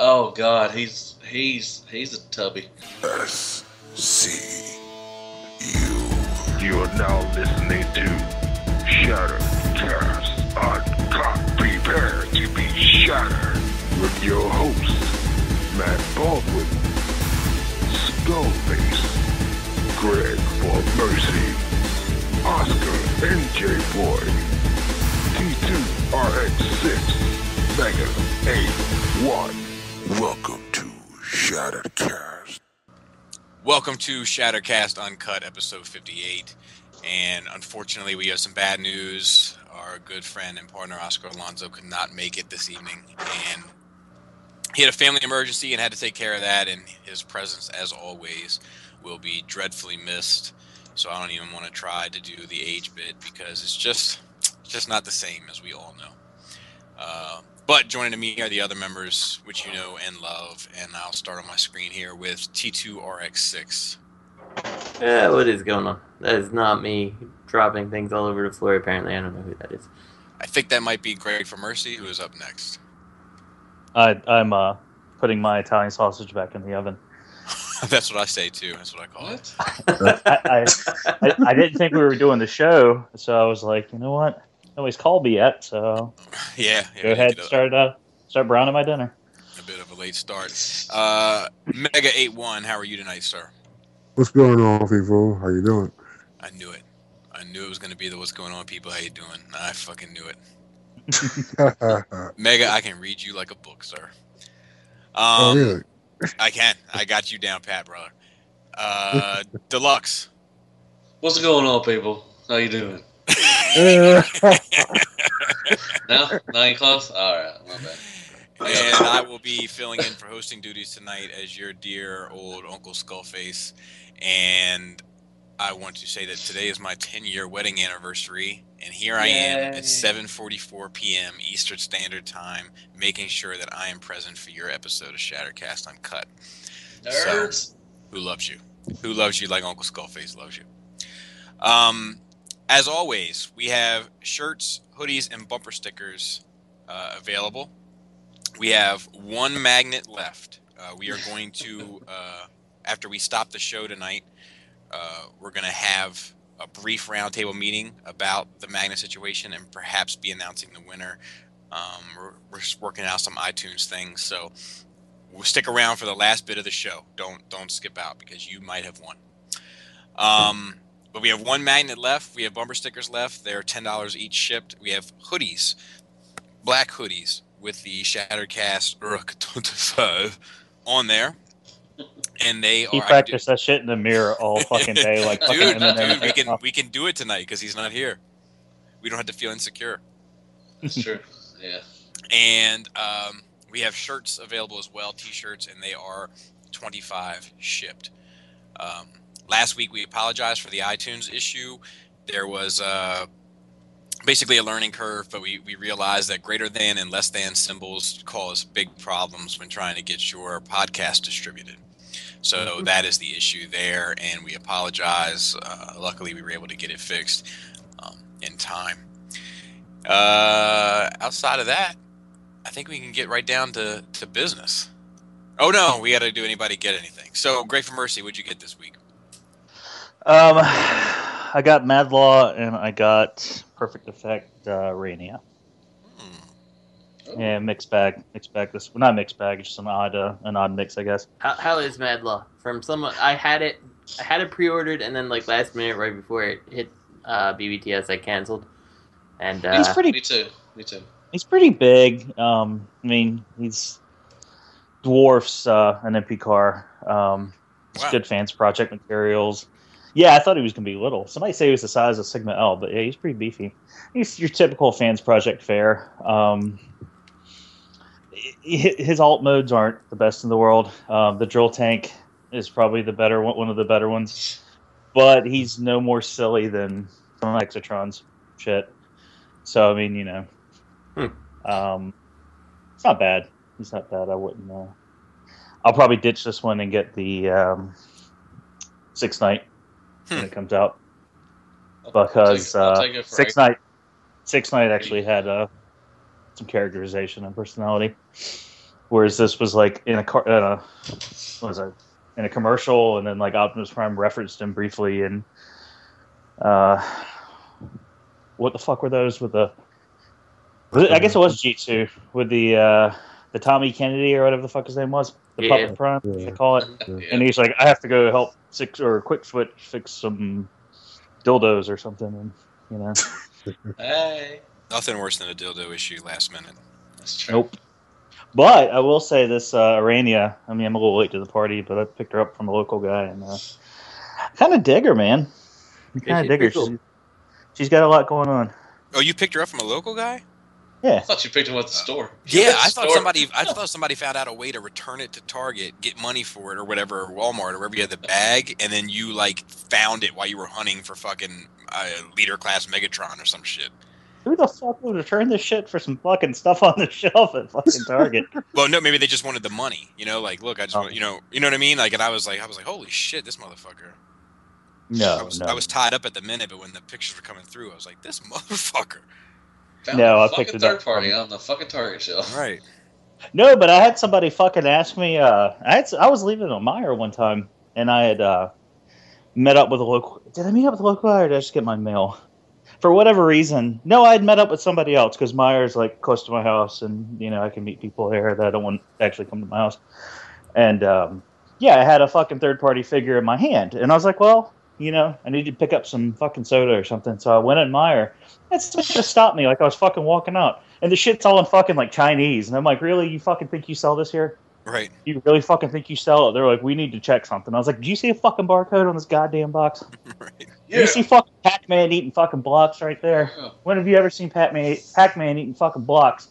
Oh God, he's a tubby. SCU. You are now listening to Shoutouts Uncut. Prepare to be shattered with your hosts, Matt Baldwin, Skullface, Greg for Mercy, Oscar NJ Boy, T2RX6, Mega 81. Welcome to Shattercast. Welcome to Shattercast Uncut, episode 58. And unfortunately, we have some bad news. Our good friend and partner, Oscar Alonso, could not make it this evening. And he had a family emergency and had to take care of that. And his presence, as always, will be dreadfully missed. So I don't even want to try to do the age bit because it's just not the same, as we all know. But joining me are the other members, which you know and love. And I'll start on my screen here with T2RX6. Yeah, what is going on? That is not me dropping things all over the floor, apparently. I don't know who that is. I think that might be Greg for Mercy, who is up next. I'm putting my Italian sausage back in the oven. That's what I say, too. That's what I call it. I didn't think we were doing the show, so I was like, you know what? Nobody's called me yet, so yeah go ahead and start browning my dinner. A bit of a late start. Mega 81, how are you tonight, sir? What's going on, people? How you doing? I knew it. I knew it was going to be the what's going on, people. How you doing? I fucking knew it. Mega, I can read you like a book, sir. Oh, really? I can. I got you down pat, brother. Deluxe. What's going on, people? How you doing? No? Not even close? Alright, my bad. And I will be filling in for hosting duties tonight as your dear old Uncle Skullface. And I want to say that today is my 10-year wedding anniversary. And here I am at 7:44 p.m. Eastern Standard Time, making sure that I am present for your episode of Shattercast Uncut. Nerds! So, who loves you? Who loves you like Uncle Skullface loves you? As always, we have shirts, hoodies, and bumper stickers available. We have one magnet left. We are going to, after we stop the show tonight, we're going to have a brief roundtable meeting about the magnet situation and perhaps be announcing the winner. We're just working out some iTunes things, so we'll stick around for the last bit of the show. Don't skip out because you might have won. But we have one magnet left. We have bumper stickers left. They're $10 each shipped. We have hoodies, black hoodies with the Shattercast Urk 25 on there. And they He practiced that shit in the mirror all fucking day, like dude, fucking we can do it tonight because he's not here. We don't have to feel insecure. That's true. Yeah. And we have shirts available as well, t-shirts, and they are $25 shipped. Last week we apologized for the iTunes issue. There was basically a learning curve, but we realized that greater than and less than symbols cause big problems when trying to get your podcast distributed. So that is the issue there, and we apologize. Luckily, we were able to get it fixed in time. Outside of that, I think we can get right down to business. Oh, no, we got to do anybody get anything. So, Great for Mercy, what'd you get this week? I got Mad Law and I got Perfect Effect Rania. Yeah, mixed bag. This not mixed bag. It's just an odd mix, I guess. How is Mad Law? From someone I had it pre-ordered, and then like last minute, right before it hit BBTS, I canceled. And he's pretty. Me too. He's pretty big. I mean, he's dwarfs an MP car. It's good fans project materials. Yeah, I thought he was going to be little. Somebody say he was the size of Sigma L, but yeah, he's pretty beefy. He's your typical fans project fare. His alt modes aren't the best in the world. The drill tank is probably the better one of the better ones, but he's no more silly than some Exotron's shit. So I mean, you know, it's not bad. He's not bad. I wouldn't. I'll probably ditch this one and get the 6 Night when it comes out, because Six Night actually had some characterization and personality. whereas this was like in a what was it? In a commercial, and then like Optimus Prime referenced him briefly, and what the fuck were those with the? I guess it was G2 with the Tommy Kennedy or whatever the fuck his name was, the Puppet Prime, they call it. Yeah. And he's like, I have to go help Quick Switch fix some dildos or something, and you know. Hey. Nothing worse than a dildo issue last minute. That's true. Nope. But I will say this, Arania, I mean, I'm a little late to the party, but I picked her up from a local guy, and kind of dig her, man. Kind of dig her. Cool. She's got a lot going on. Oh, you picked her up from a local guy? Yeah. I thought you picked him at the store. Yeah, I thought somebody found out a way to return it to Target, get money for it or whatever, or Walmart or wherever you had the bag, and then you like found it while you were hunting for fucking leader class Megatron or some shit. Who the fuck would return this shit for some fucking stuff on the shelf at fucking Target? Well, no, maybe they just wanted the money. You know, like, look, I just want, you know what I mean? Like, and I was like, holy shit, this motherfucker. No, I was tied up at the minute, but when the pictures were coming through, I was like, this motherfucker. Found No, a I picked fucking it up third party on the fucking Target shelf. Right. No, but I had somebody fucking ask me. I was leaving a Meijer one time, and I had met up with a local. Did I meet up with a local guy, or did I just get my mail? For whatever reason, no, I had met up with somebody else because Meijer's like close to my house, and you know I can meet people there that I don't want to actually come to my house. And yeah, I had a fucking third party figure in my hand, and I was like, well, you know, I need to pick up some fucking soda or something. So I went in Meijer. That just stopped me like I was fucking walking out. And the shit's all in fucking like Chinese. And I'm like, really? You fucking think you sell this here? Right. You really fucking think you sell it? They're like, we need to check something. I was like, do you see a fucking barcode on this goddamn box? Right. Yeah. You see fucking Pac-Man eating fucking blocks right there? Yeah. When have you ever seen Pac-Man eating fucking blocks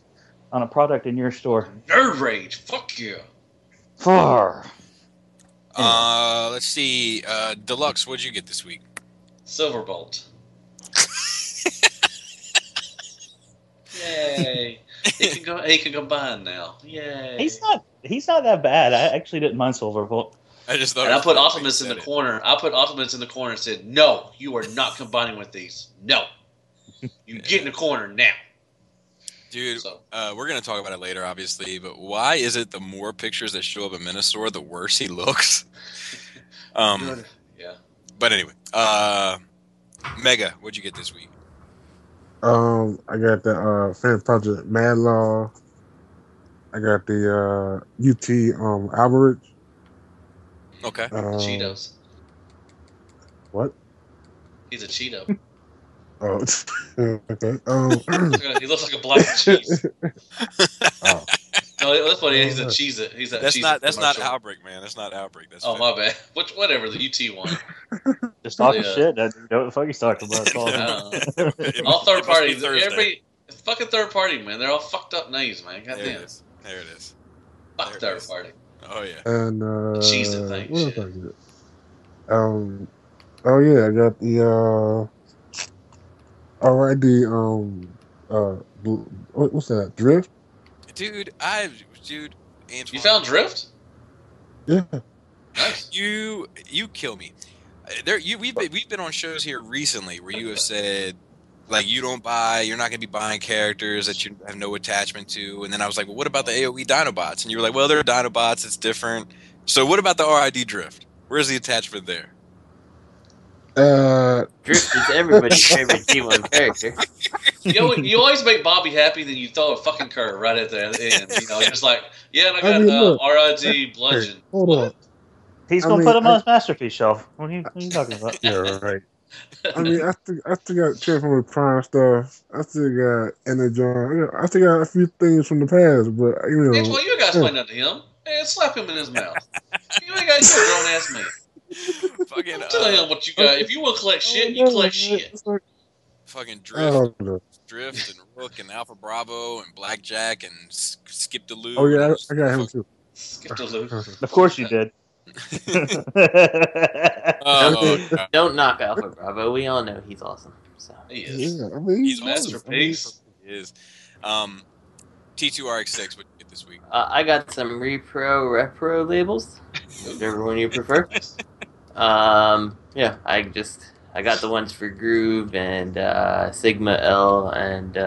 on a product in your store? Nerd rage. Fuck yeah. Far. Let's see. Deluxe, what'd you get this week? Silverbolt. Yay. He can combine now. Yay. He's not that bad. I actually didn't mind Silverbolt. I just thought. And I put Optimus in the corner. I put Optimus in the corner and said, no, you are not combining with these. No. You get in the corner now. Dude, So. we're going to talk about it later, obviously, but why is it the more pictures that show up in Minnesota, the worse he looks? Good. Yeah. But anyway, Mega, what'd you get this week? I got the Fan Project Mad Law. I got the UT Alvarez. Okay. Cheetos. What? He's a Cheeto. Oh, okay. He looks like a block of cheese. Oh. No, that's funny. He's a Cheez-It. He's that That's Cheez-It not commercial. Outbreak, man. That's not Outbreak. That's Oh, my bad. Whatever, the UT one. Just talking Yeah. shit. You know what the fuck he's talking about. It's all- All third It must party. be Thursday. Everybody, it's fucking third party, man. They're all fucked up names, man. There Goddamn. it is. There it is. Fuck There it third is. party. Oh, yeah. And Cheez-It thing, what shit. else I get? Oh yeah, I got the what's that? Drift? Dude, Antoine, You found Drift? Yeah. Nice. You kill me. We've been on shows here recently where you have said like you're not gonna be buying characters that you have no attachment to, and then I was like, well, what about the AOE Dinobots? And you were like, well, they're Dinobots, it's different. So what about the RID Drift? Where's the attachment there? Drift is everybody's favorite G1 character. You always make Bobby happy, then you throw a fucking curve right at the end. You know, just like, yeah, and I got look. RID Bludgeon. Hold on. He's I gonna mean, put him on his masterpiece shelf. What are you talking about? Yeah, right. I mean, I still got Chip from the Prime stuff. I still got Energon. I still got a few things from the past, but you know. Bitch, well, you guys explain that to him. Man, slap him in his mouth. You ain't got your grown ass man. Fucking Tell him what you got. If you want to collect shit, you collect shit. fucking I don't know. Drift and Rook and Alpha Bravo and Blackjack and Skip the Loop. Oh yeah, I got him too. Skip the loop. Of course you did. Oh, God. Don't knock Alpha Bravo. We all know he's awesome. So He is. Yeah, I mean, He's Masterpiece. He is. T2RX6, what you get this week? I got some Repro-Labels, whichever one you prefer. Yeah, I got the ones for Groove and Sigma L and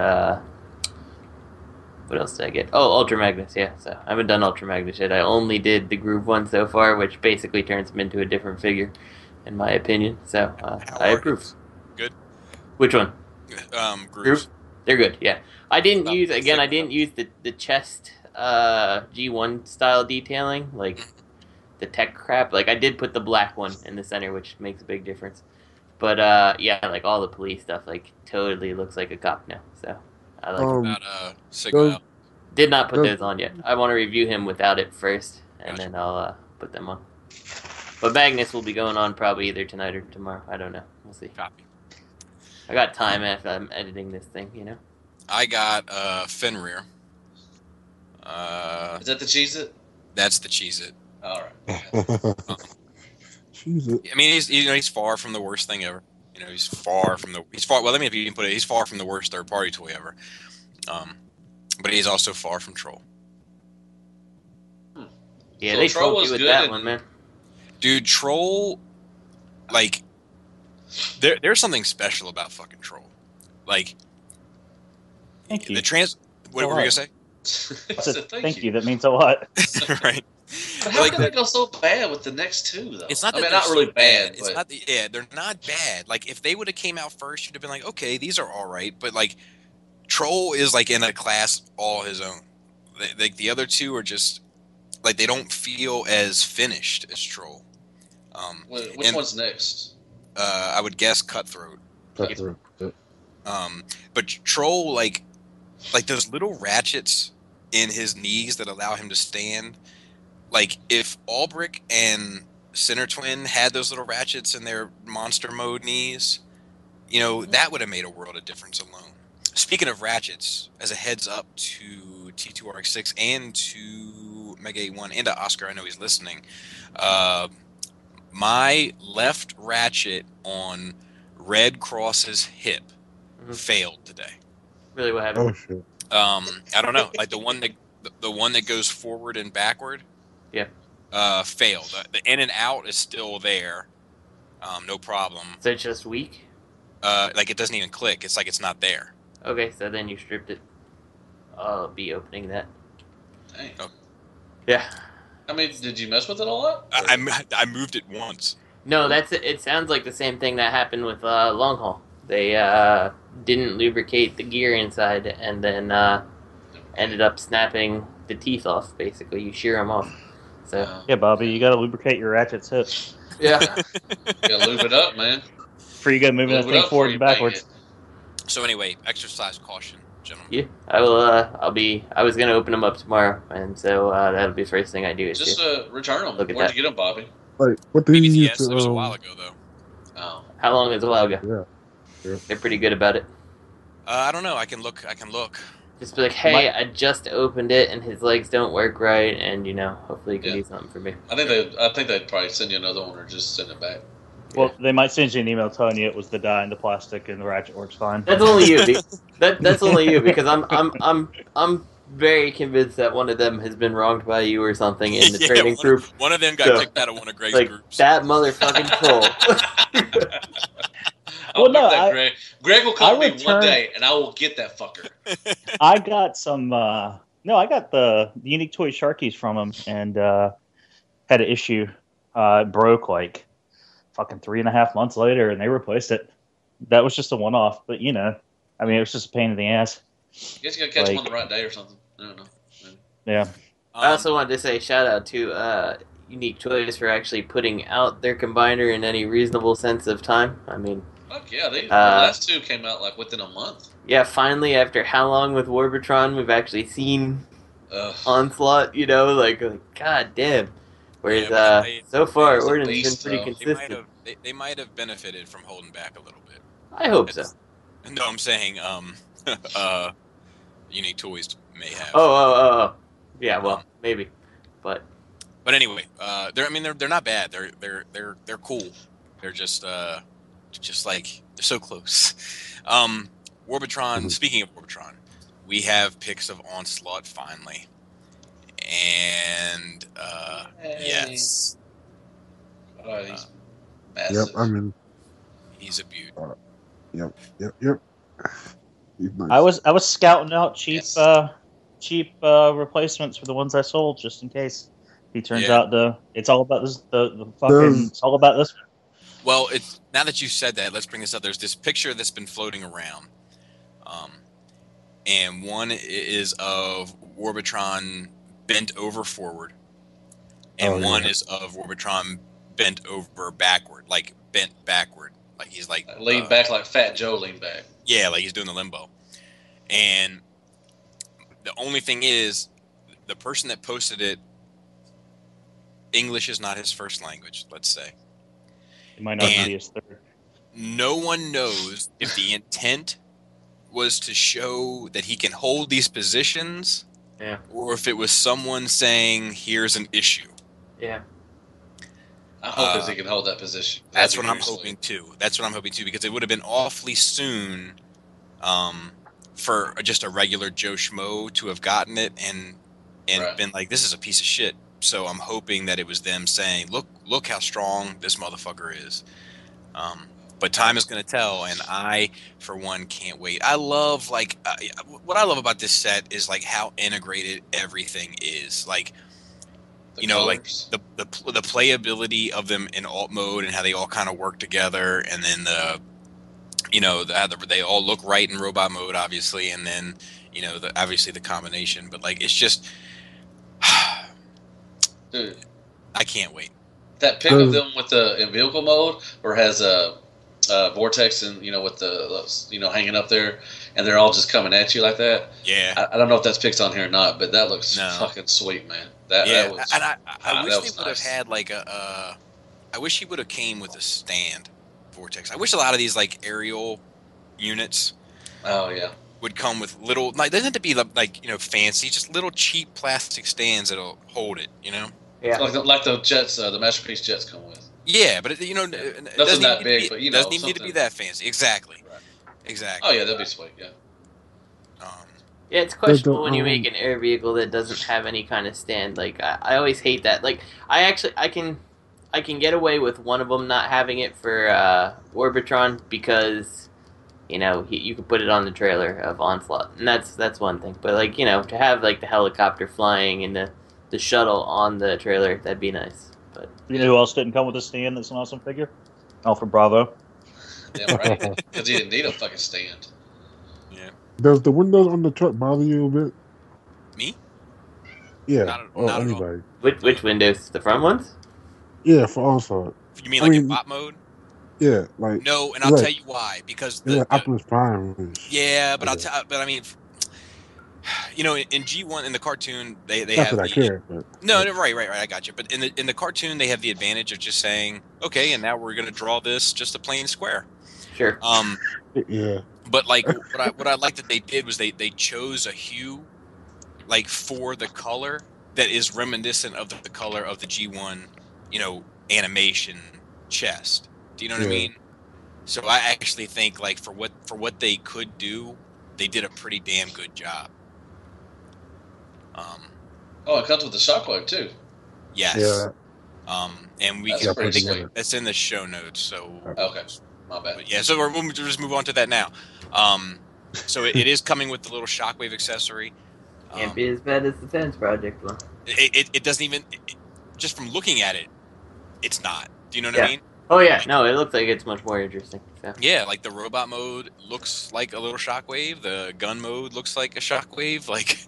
What else did I get? Oh, Ultra Magnus, yeah. So I haven't done Ultra Magnus yet. I only did the Groove one so far, which basically turns him into a different figure, in my opinion. So I approve. Good. Which one? Grooves. They're good, yeah. I didn't use the chest G1 style detailing, like the tech crap. Like I did put the black one in the center, which makes a big difference. But yeah, like all the police stuff, like totally looks like a cop now. So I like it. About Sigma. Did not put those on yet. I want to review him without it first, and then I'll put them on. But Magnus will be going on probably either tonight or tomorrow. I don't know. We'll see. Copy. I got time after I'm editing this thing, you know. I got Fenrir. Is that the Cheez-It? That's the Cheez-It. All right. Cheez-It. I mean, he's far from the worst thing ever. You know, he's far. Well, let me put it. He's far from the worst third-party toy ever. But he's also far from Troll. Yeah, So they Troll told was you with good that and- one, man. Dude, Troll, like, there's something special about fucking Troll. Like, Thank you. What were you gonna say? I So, said, thank you. That means a lot. Right. But how Like can they go so bad with the next two, though? It's not. I That mean, they're not really so bad. It's but not. Yeah, they're not bad. Like if they would have came out first, you'd have been like, okay, these are all right. But like, Troll is like in a class all his own. Like the other two are just like they don't feel as finished as Troll. which one's next? I would guess Cutthroat. Cutthroat. Yep. But Troll, like those little ratchets in his knees that allow him to stand. Like if Albrick and Center Twin had those little ratchets in their monster mode knees, you know, that would have made a world of difference alone. Speaking of ratchets, as a heads up to T2RX6 and to Mega 81 and to Oscar, I know he's listening. My left ratchet on Red Cross's hip failed today. Really, what happened? Oh shit. I don't know, like the one that goes forward and backward. Yeah. Failed. The in and out is still there. No problem. So it's just weak? Like it doesn't even click. It's like it's not there. Okay, so then you stripped it. I'll be opening that. Dang. Oh. Yeah. I mean, did you mess with it a lot? I moved it once. No, that's it. It sounds like the same thing that happened with Long Haul. They didn't lubricate the gear inside and then ended up snapping the teeth off, basically. You shear them off. So Yeah, Bobby, you got to lubricate your ratchet's hips yeah. Gotta lube it up, man. before you go moving that Lube it thing up forward before and you bang backwards. it. So anyway, exercise caution, gentlemen. Yeah, I will. I was gonna open them up tomorrow, and so that'll be the first thing I do. Is Just return them. Look at Where'd that. you get them, Bobby? Like what did you use BBTS, to? it was a while ago though. Oh. how long is a while ago? Yeah. They're pretty good about it. I don't know. I can look. Just be like, hey, I just opened it, and his legs don't work right, and hopefully you can do something for me. I think they'd probably send you another one or just send it back. Well, they might send you an email telling you it was the dye and the plastic and the ratchet works fine. That's only you. That's only you because I'm very convinced that one of them has been wronged by you or something in the Yeah, training group. One of them got So, kicked out of one of Greg's Like groups. that motherfucking troll. I'll Well, no, make that, Greg. Greg will call I me one returned- day, and I will get that fucker. I got some. I got the Unique Toy Sharkies from them and had an issue. It broke like fucking 3.5 months later, and they replaced it. That was just a one-off, but it was just a pain in the ass. I guess you gotta catch them on the right day or something. I don't know. Maybe. Yeah. I also wanted to say shout out to Unique Toys for actually putting out their combiner in any reasonable sense of time. I mean, Fuck yeah, the last two came out like within a month. yeah, finally after how long with Warbitron we've actually seen Ugh. Onslaught, like god damn. Whereas Yeah, but so far it's a Ordin's been beast, pretty though. consistent. They might have benefited from holding back a little bit. I hope so. No, I'm saying Unique Toys may have. Oh. Yeah, well, maybe. But But anyway, they're not bad. They're cool. They're just like they're so close. Warbitron. Speaking of Warbitron, we have pics of Onslaught finally, and yes, Oh, he's Yep. massive. I'm in. he's a beaut. Yep. He's nice. I was scouting out cheap Yes. cheap replacements for the ones I sold, just in case. He turns out it's all about this. It's all about this. Well, it's now that you said that, let's bring this up. There's this picture that's been floating around, and one is of Warbitron bent over forward, and one is of Warbitron bent over backward, like bent backward, like he's like leaned back, like Fat Joe leaned back. Yeah, like he's doing the limbo. And the only thing is, the person that posted it, English is not his first language, let's say. It might not be his third. No one knows if the intent was to show that he can hold these positions, or if it was someone saying, here's an issue. Yeah. I hope he can hold that position. That's what I'm hoping too. Because it would have been awfully soon for just a regular Joe Schmo to have gotten it and been like, this is a piece of shit. So I'm hoping that it was them saying, look how strong this motherfucker is. But time is going to tell, and I, for one, can't wait. I love, what I love about this set is, how integrated everything is. The colors. The playability of them in alt mode and how they all kind of work together, and then they all look right in robot mode, obviously, and then, obviously the combination. But, it's just... Dude, I can't wait. That pic of them with the in vehicle mode, or has a vortex and with the hanging up there, and they're all just coming at you like that. Yeah, I don't know if that's picked on here or not, but that looks fucking sweet, man. That was, and I wish they would nice. have had I wish he would have came with a stand vortex. I wish a lot of these aerial units. Oh yeah. Would come with little, they doesn't have to be fancy, just little cheap plastic stands that'll hold it, Yeah. Like the jets, the Masterpiece jets come with. Yeah, but it nothing that big, but doesn't even need to be that fancy. Exactly. Right. Exactly. Oh yeah, that'd be sweet. Yeah. Yeah, it's questionable when you make an air vehicle that doesn't have any kind of stand. I always hate that. I can get away with one of them not having it for Orbitron because you could put it on the trailer of Onslaught, and that's one thing. But to have the helicopter flying and the shuttle on the trailer, that'd be nice. But you know who else didn't come with a stand? That's an awesome figure. Alpha Bravo. Yeah, right. Because he didn't need a fucking stand. Yeah. Does the windows on the truck bother you a bit? Me? Yeah. Not anybody. Which windows? The front ones? Yeah, for Onslaught. You mean in bot mode? Yeah, no, and I'll tell you why. Because the Optimus Prime. Yeah, but I mean, in G1 in the cartoon they Not have. That I care, but no, right. I got you. But in the cartoon they have the advantage of just saying, okay, and now we're going to draw this just a plain square. Sure. Yeah. But what I like that they did was they chose a hue, for the color that is reminiscent of the color of the G1, animation chest. Do you know what I mean? So I actually think for what they could do, they did a pretty damn good job. It comes with the shockwave too. Yes. Yeah. And we That's can pretty sweet. That's in the show notes. So Okay, my bad. But yeah, so we'll just move on to that now. So it is coming with the little shockwave accessory. Can't be as bad as the Fence Project one. It doesn't even just from looking at it, it's not. Do you know what I mean? Oh yeah, no, it looks like it's much more interesting. So. Yeah, the robot mode looks like a little shockwave. The gun mode looks like a shockwave.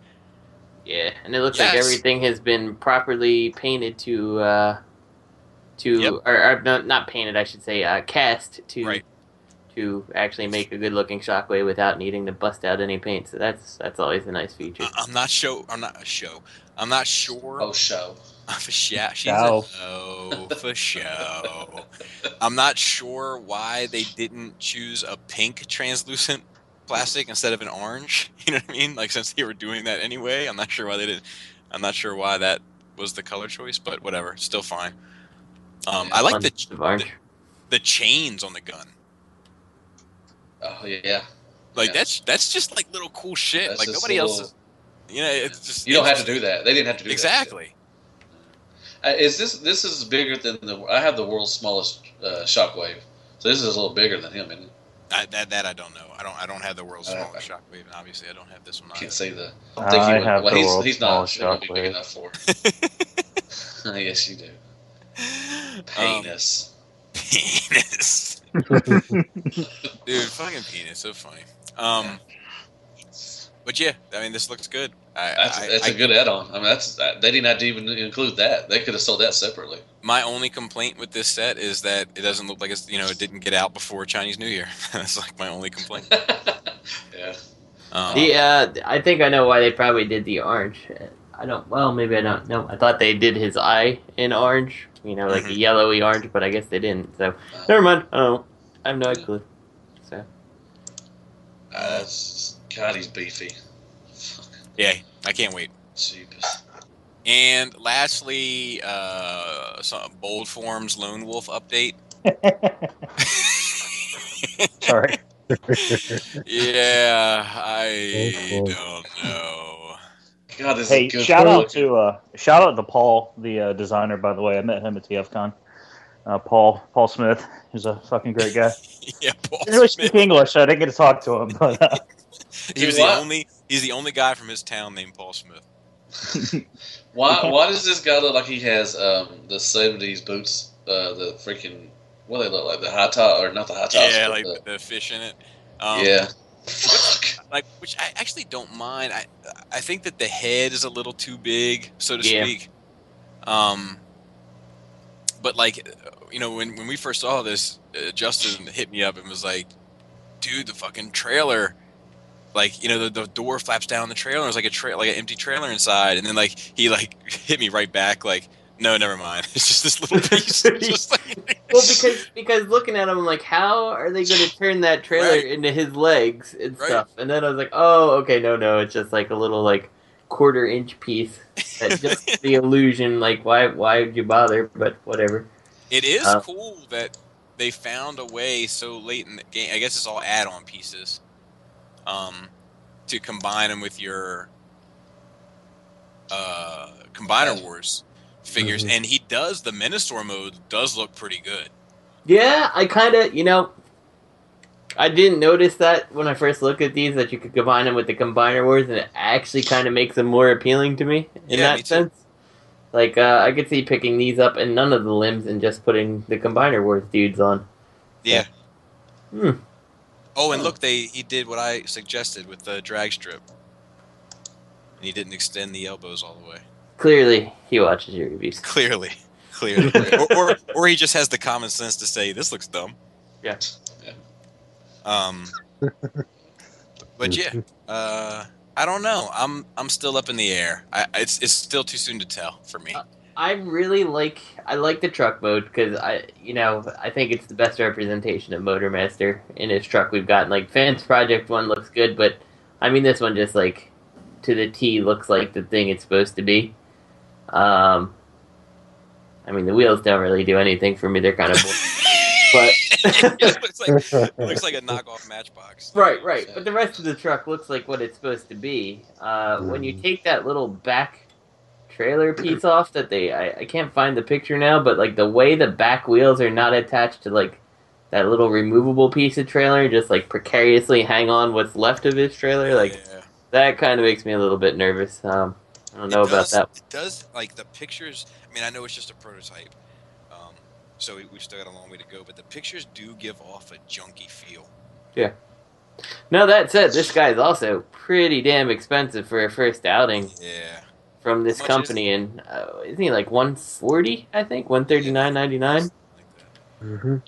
Yeah, and it looks like everything has been properly painted or not painted, I should say, cast to actually make a good looking shockwave without needing to bust out any paint. So that's always a nice feature. I'm not sure. Oh, show. For show. For show. I'm not sure why they didn't choose a pink translucent plastic instead of an orange. You know what I mean? Since they were doing that anyway, I'm not sure why they didn't. I'm not sure why that was the color choice, but whatever, still fine. I like the chains on the gun. Oh yeah. That's just little cool shit. That's nobody else is. It's just you don't have to do that. They didn't have to do exactly. That this is bigger than I have the world's smallest shockwave, so this is a little bigger than him, isn't it? That I don't know. I don't have the world's smallest shockwave, and obviously I don't have this one either. Can't say that. I have the world's he's not smallest going to be big shockwave. enough for it. Yes, you do. Penis. Penis. Dude, fucking penis, so funny. But yeah, I mean, this looks good. That's a good add-on. I mean, they didn't have to even include that. They could have sold that separately. My only complaint with this set is that it doesn't look like it's it didn't get out before Chinese New Year. That's like my only complaint. Yeah. I think I know why they probably did the orange. I don't. Well, maybe I don't know. I thought they did his eye in orange. Like a yellowy orange, but I guess they didn't. So never mind. I don't know. I have no clue. So. God, he's beefy. Yeah, I can't wait. Jeepers. And lastly, some Bold Form's Lone Wolf update. Sorry. Yeah, I don't know. God, this hey, is good. shout out to Paul, the designer. By the way, I met him at TFCon. Paul Smith, who's a fucking great guy. Yeah, Paul He didn't really Smith. speak English, so I didn't get to talk to him. But He's the only guy from his town named Paul Smith. Why does this guy look like he has the 70s boots? The freaking what do they look like? The high top or not the high top? Yeah, like the fish in it. Yeah. Fuck. Which I actually don't mind. I think that the head is a little too big, so to speak. But when we first saw this, Justin hit me up and was like, "Dude, the fucking trailer, the door flaps down the trailer. And there's like an empty trailer inside." And then he hit me right back like, "No, never mind. It's just this little piece." Well, because looking at him, I'm like, how are they going to turn that trailer into his legs and stuff? And then I was like, oh, okay, no, it's just like a little quarter-inch piece. That's just the illusion. Why would you bother? But whatever. It is cool that they found a way so late in the game. I guess it's all add-on pieces. To combine them with your Combiner Wars figures, and the Minosaur mode does look pretty good. Yeah, I kind of, I didn't notice that when I first looked at these, that you could combine them with the Combiner Wars, and it actually kind of makes them more appealing to me in that sense. I could see picking these up and none of the limbs and just putting the Combiner Wars dudes on. Yeah. Oh, and look, he did what I suggested with the drag strip. And he didn't extend the elbows all the way. Clearly, he watches your reviews. Clearly. or he just has the common sense to say, this looks dumb. Yeah. But yeah, I don't know. I'm still up in the air. It's still too soon to tell for me. I like the truck mode because I think it's the best representation of Motormaster in his truck we've gotten. Fans Project one looks good, but I mean this one just to the T looks like the thing it's supposed to be. I mean the wheels don't really do anything for me; they're kind of but it looks like a knockoff Matchbox. Right. But the rest of the truck looks like what it's supposed to be. When you take that little back trailer piece off that I can't find the picture now, but the way the back wheels are not attached to that little removable piece of trailer, just precariously hang on what's left of his trailer, that kind of makes me a little bit nervous. I don't know about that. It does, the pictures, I mean, I know it's just a prototype, so we've still got a long way to go, but the pictures do give off a junky feel. Yeah. Now, that said, this guy's also pretty damn expensive for a first outing. Yeah. From this company, and isn't he $140? I think $139.99.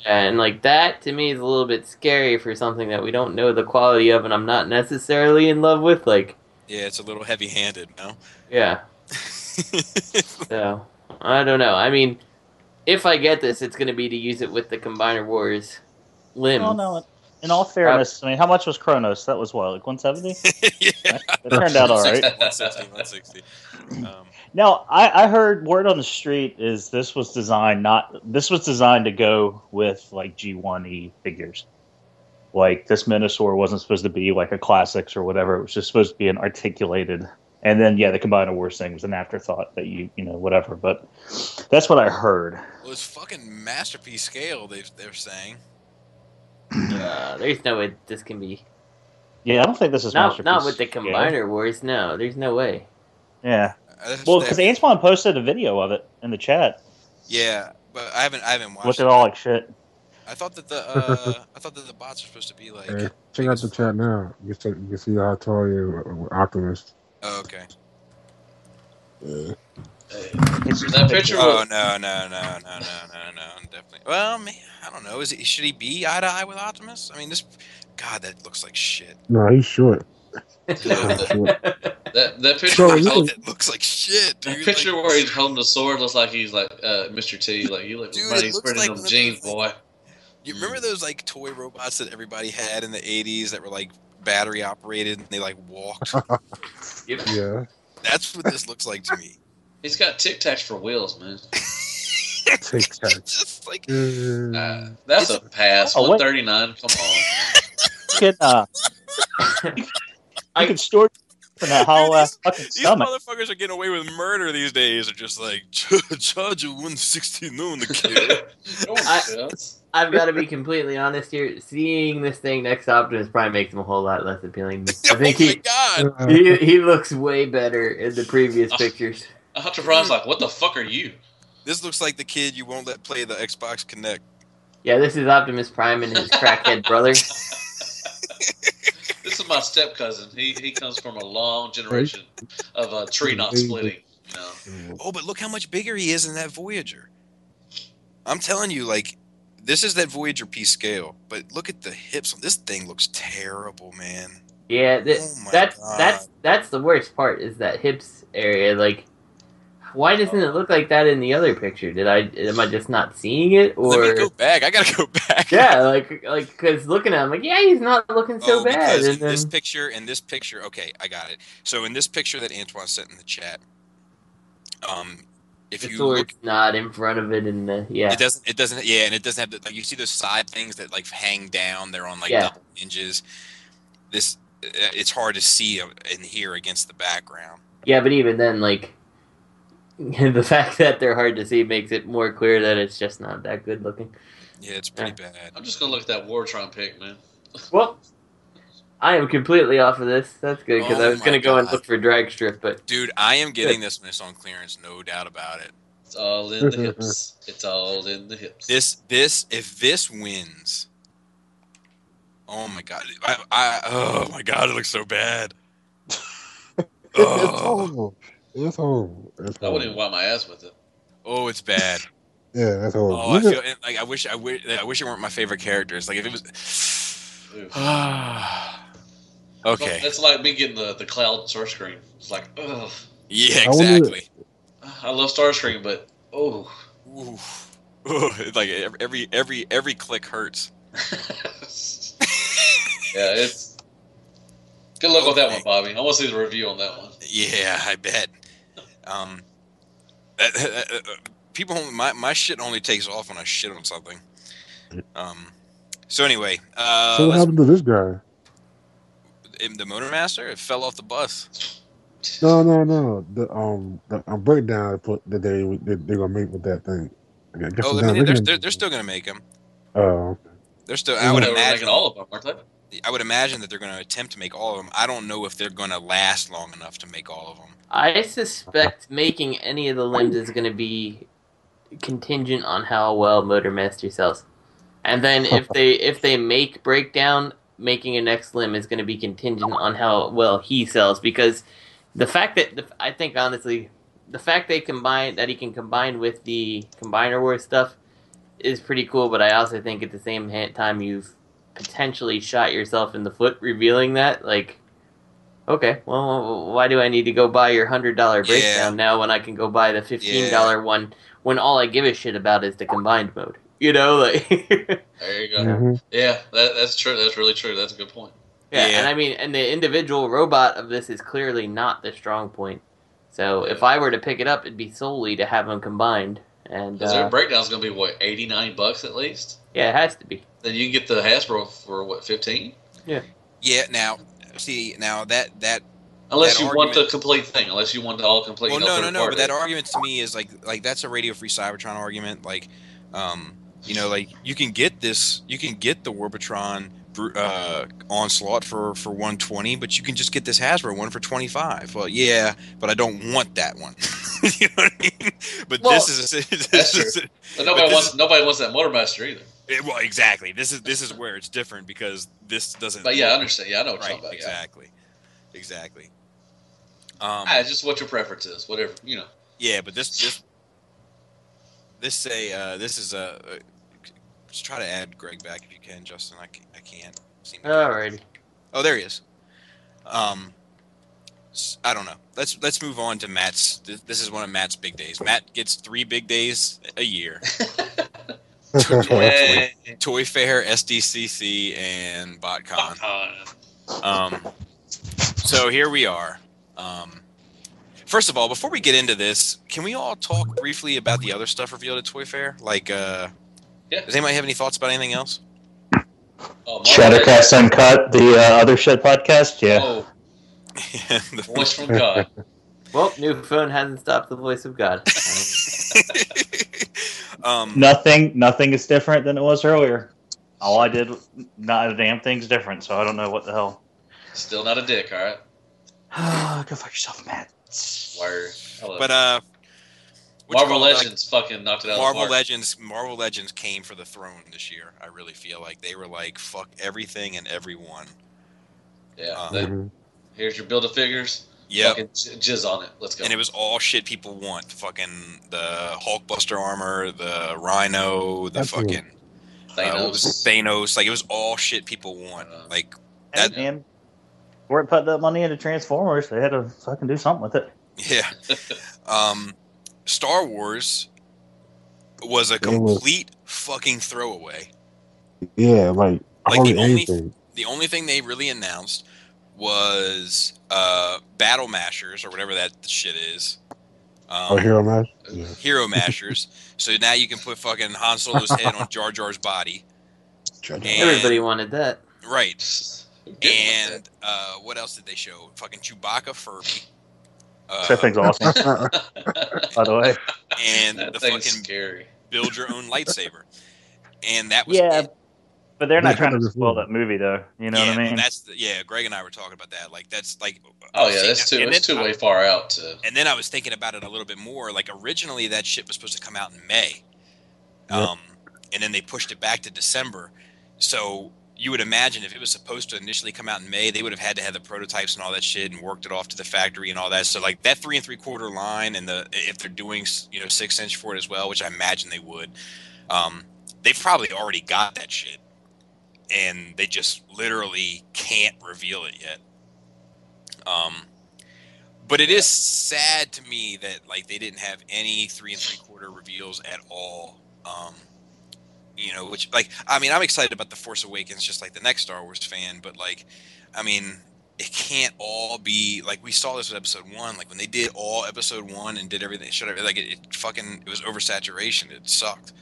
And that to me is a little bit scary for something that we don't know the quality of, and I'm not necessarily in love with. Yeah, it's a little heavy-handed, no? Yeah. So I don't know. I mean, if I get this, it's going to be to use it with the Combiner Wars limbs. Oh no. In all fairness, I mean, how much was Kronos? That was what, 170? Yeah. It turned out all right. 160. Now, I heard word on the street is this was designed to go with G1E figures. This Minosaur wasn't supposed to be a classics or whatever. It was just supposed to be an articulated. And then the Combiner Wars thing was an afterthought that whatever. But that's what I heard. Well, it's fucking masterpiece scale. They're saying. There's no way this can be. Yeah, I don't think this is Not with the Combiner Wars. No, there's no way. Yeah. Well, because Antoine posted a video of it in the chat. Yeah, but I haven't watched. Looked at all like shit. I thought that the bots are supposed to be like. Hey, check out the chat now. You can see how tall you are with Optimus. Oh, okay. Yeah. That picture. Oh no, definitely. Well, man, I don't know. Should he be eye to eye with Optimus? I mean, God, that looks like shit. No, he's short. That picture. So, That looks like shit, dude. That picture where he's holding the sword looks like he's like Mr. T. Like you look, dude, he's putting on jeans, boy. You remember those like toy robots that everybody had in the '80s that were like battery operated and they like walked? Yeah. That's what this looks like to me. He's got Tic Tacs for wheels, man. Tic Tac. Just like that's a pass. 139. Come on. I can store from that hollow ass fucking these stomach. motherfuckers are getting away with murder these days. Are just like charge of 160 on the kid. I've got to be completely honest here. Seeing this thing next to Optimus probably makes him a whole lot less appealing. I think he looks way better in the previous pictures. Optimus Prime's like, what the fuck are you? This looks like the kid you won't let play the Xbox Connect. Yeah, this is Optimus Prime and his crackhead brother. This is my step cousin. He comes from a long generation of a tree not splitting. You know. Oh, but look how much bigger he is in that Voyager. I'm telling you, like, this is that Voyager piece scale. But look at the hips. This thing looks terrible, man. Yeah, that's the worst part is that hips area. Like, why doesn't it look like that in the other picture? Am I just not seeing it? Or let me go back. I gotta go back. Yeah, like because looking at him, like, yeah, he's not looking so bad. Because in this picture, okay, I got it. So in this picture that Antoine sent in the chat, if the you sword's look, not in front of it, and it doesn't, yeah, and it doesn't have the, like, you see those side things that like hang down. They're on like double hinges. This it's hard to see in here against the background. Yeah, but even then, like. The fact that they're hard to see makes it more clear that it's just not that good looking. Yeah, it's pretty bad. I'm just gonna look at that Wartron pic, man. Well, I am completely off of this. That's good because I was gonna go and look for drag strip, but dude, I am getting this when it's on clearance, no doubt about it. It's all in the hips. It's all in the hips. If this wins, oh my god, oh my god, it looks so bad. It's horrible. It's horrible. I wouldn't even wipe my ass with it. Oh, it's bad. Yeah, that's horrible. Oh, I feel like I wish it weren't my favorite characters. Like if it was. Okay. That's like me getting the Cloud Starscream. It's like, ugh. Yeah, exactly. I love Starscream, but oh. It's like every click hurts. Yeah, it's. Good luck with that one, Bobby. I want to see the review on that one. Yeah, I bet. People, my shit only takes off when I shit on something. So anyway, so what happened to this guy? The Motormaster, it fell off the bus. No. The breakdown that they're gonna make with that thing. They're still gonna make them. Oh, they're still. I would imagine all of them, aren't they? I would imagine that they're going to attempt to make all of them. I don't know if they're going to last long enough to make all of them. I suspect making any of the limbs is going to be contingent on how well Motormaster sells. And then if they make Breakdown, making a next limb is going to be contingent on how well he sells. Because the fact that, I think honestly, the fact that he can combine with the Combiner Wars stuff is pretty cool, but I also think at the same time you've potentially shot yourself in the foot revealing that. Like, okay, well, why do I need to go buy your $100 breakdown now when I can go buy the $15 one when all I give a shit about is the combined mode? You know, like. There you go. Mm-hmm. Yeah, that's true. That's really true. That's a good point. Yeah, and I mean, and the individual robot of this is clearly not the strong point. So if I were to pick it up, it'd be solely to have them combined. And their breakdown's going to be what, $89 at least? Yeah, it has to be. Then you can get the Hasbro for what, 15? Yeah. Yeah. Now, see, that unless you want the complete thing, unless you want the all complete. Well, no. But that argument to me is like that's a Radio Free Cybertron argument. Like, You know, like you can get the Warbitron Onslaught for 120, but you can just get this Hasbro one for 25. Well, yeah, but I don't want that one. You know what I mean? But Well, That's true. But nobody wants that Motormaster either. Well, exactly. This is where it's different because this doesn't. But yeah, I understand. Yeah, I know what you're Right. talking about. Exactly. It's just what your preference is, whatever you know. Yeah, but this is just try to add Greg back if you can, Justin. I can't. Alrighty. Oh, there he is. I don't know. Let's move on to Matt's. This is one of Matt's big days. Matt gets 3 big days a year. Toy Fair, SDCC, and BotCon. So here we are. First of all, before we get into this, can we all talk briefly about the other stuff revealed at Toy Fair? Like, Yeah. Does anybody have any thoughts about anything else? Shuttercast Uncut, the other Shed podcast, yeah. Oh, the voice from God. Well, new phone hasn't stopped the voice of God. Nothing is different than it was earlier. All I did, not a damn thing's different, so I don't know what the hell. Still not a dick, all right? Go fuck yourself, Matt. Word. But Marvel Legends fucking knocked it out of the park. Marvel Legends came for the throne this year. I really feel like they were like, fuck everything and everyone. Yeah. Here's your build-a-figures. Yeah. Fucking jizz on it. Let's go. And it was all shit people want. Fucking the Hulkbuster armor, the Rhino, the fucking Thanos. Like, it was all shit people want. Like, that. Man, we're putting that money into Transformers. They had to fucking do something with it. Yeah. Star Wars was a complete fucking throwaway. Yeah, like the only thing they really announced was Battle Mashers or whatever that shit is. Hero Mashers. Yeah. Hero Mashers. So now you can put fucking Han Solo's head on Jar Jar's body. Everybody wanted that. Right. And what else did they show? Fucking Chewbacca Furby. That thing's awesome. By the way. And that the thing's fucking scary. build your own lightsaber. And that was it. But they're not trying to spoil that movie, though. You know what I mean? Greg and I were talking about that. Like, that's like. Oh yeah, that's too way far out. And then I was thinking about it a little bit more. Like, originally that shit was supposed to come out in May, and then they pushed it back to December. So you would imagine if it was supposed to initially come out in May, they would have had to have the prototypes and all that shit and worked it off to the factory and all that. So like that 3 3/4 line and if they're doing 6-inch for it as well, which I imagine they would, they've probably already got that shit. And they just literally can't reveal it yet. But it is sad to me that like they didn't have any 3 3/4 reveals at all. Which like I mean I'm excited about The Force Awakens just like the next Star Wars fan, but like I mean it can't all be like we saw this with Episode 1. Like when they did all Episode 1 and did everything, like it was oversaturation. It sucked.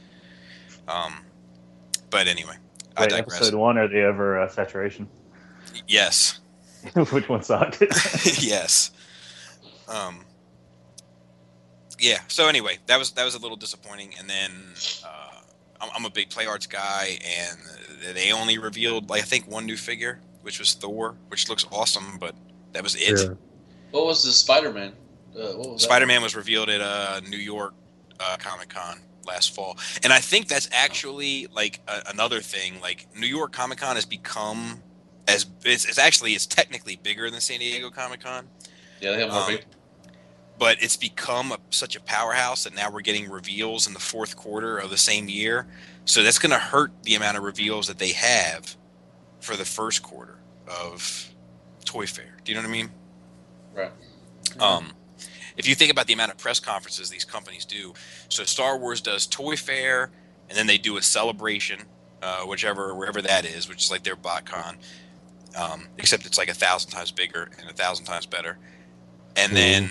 But anyway. Wait, Episode 1 or the oversaturation? Yes. Which one sucked? Yes. Yeah. So anyway, that was a little disappointing. And then I'm a big Play Arts guy, and they only revealed like I think one new figure, which was Thor, which looks awesome, but that was it. Yeah. what was the Spider-Man? Spider-Man was revealed at New York Comic-Con last fall, and I think that's actually like another thing. Like New York Comic-Con has become it's technically bigger than San Diego Comic-Con. Yeah, they have more big. But it's become such a powerhouse that now we're getting reveals in the fourth quarter of the same year. So that's going to hurt the amount of reveals that they have for the first quarter of Toy Fair. Do you know what I mean? Right. If you think about the amount of press conferences these companies do, so Star Wars does Toy Fair, and then they do a celebration, wherever that is, which is like their BotCon, except it's like 1,000 times bigger and 1,000 times better. And then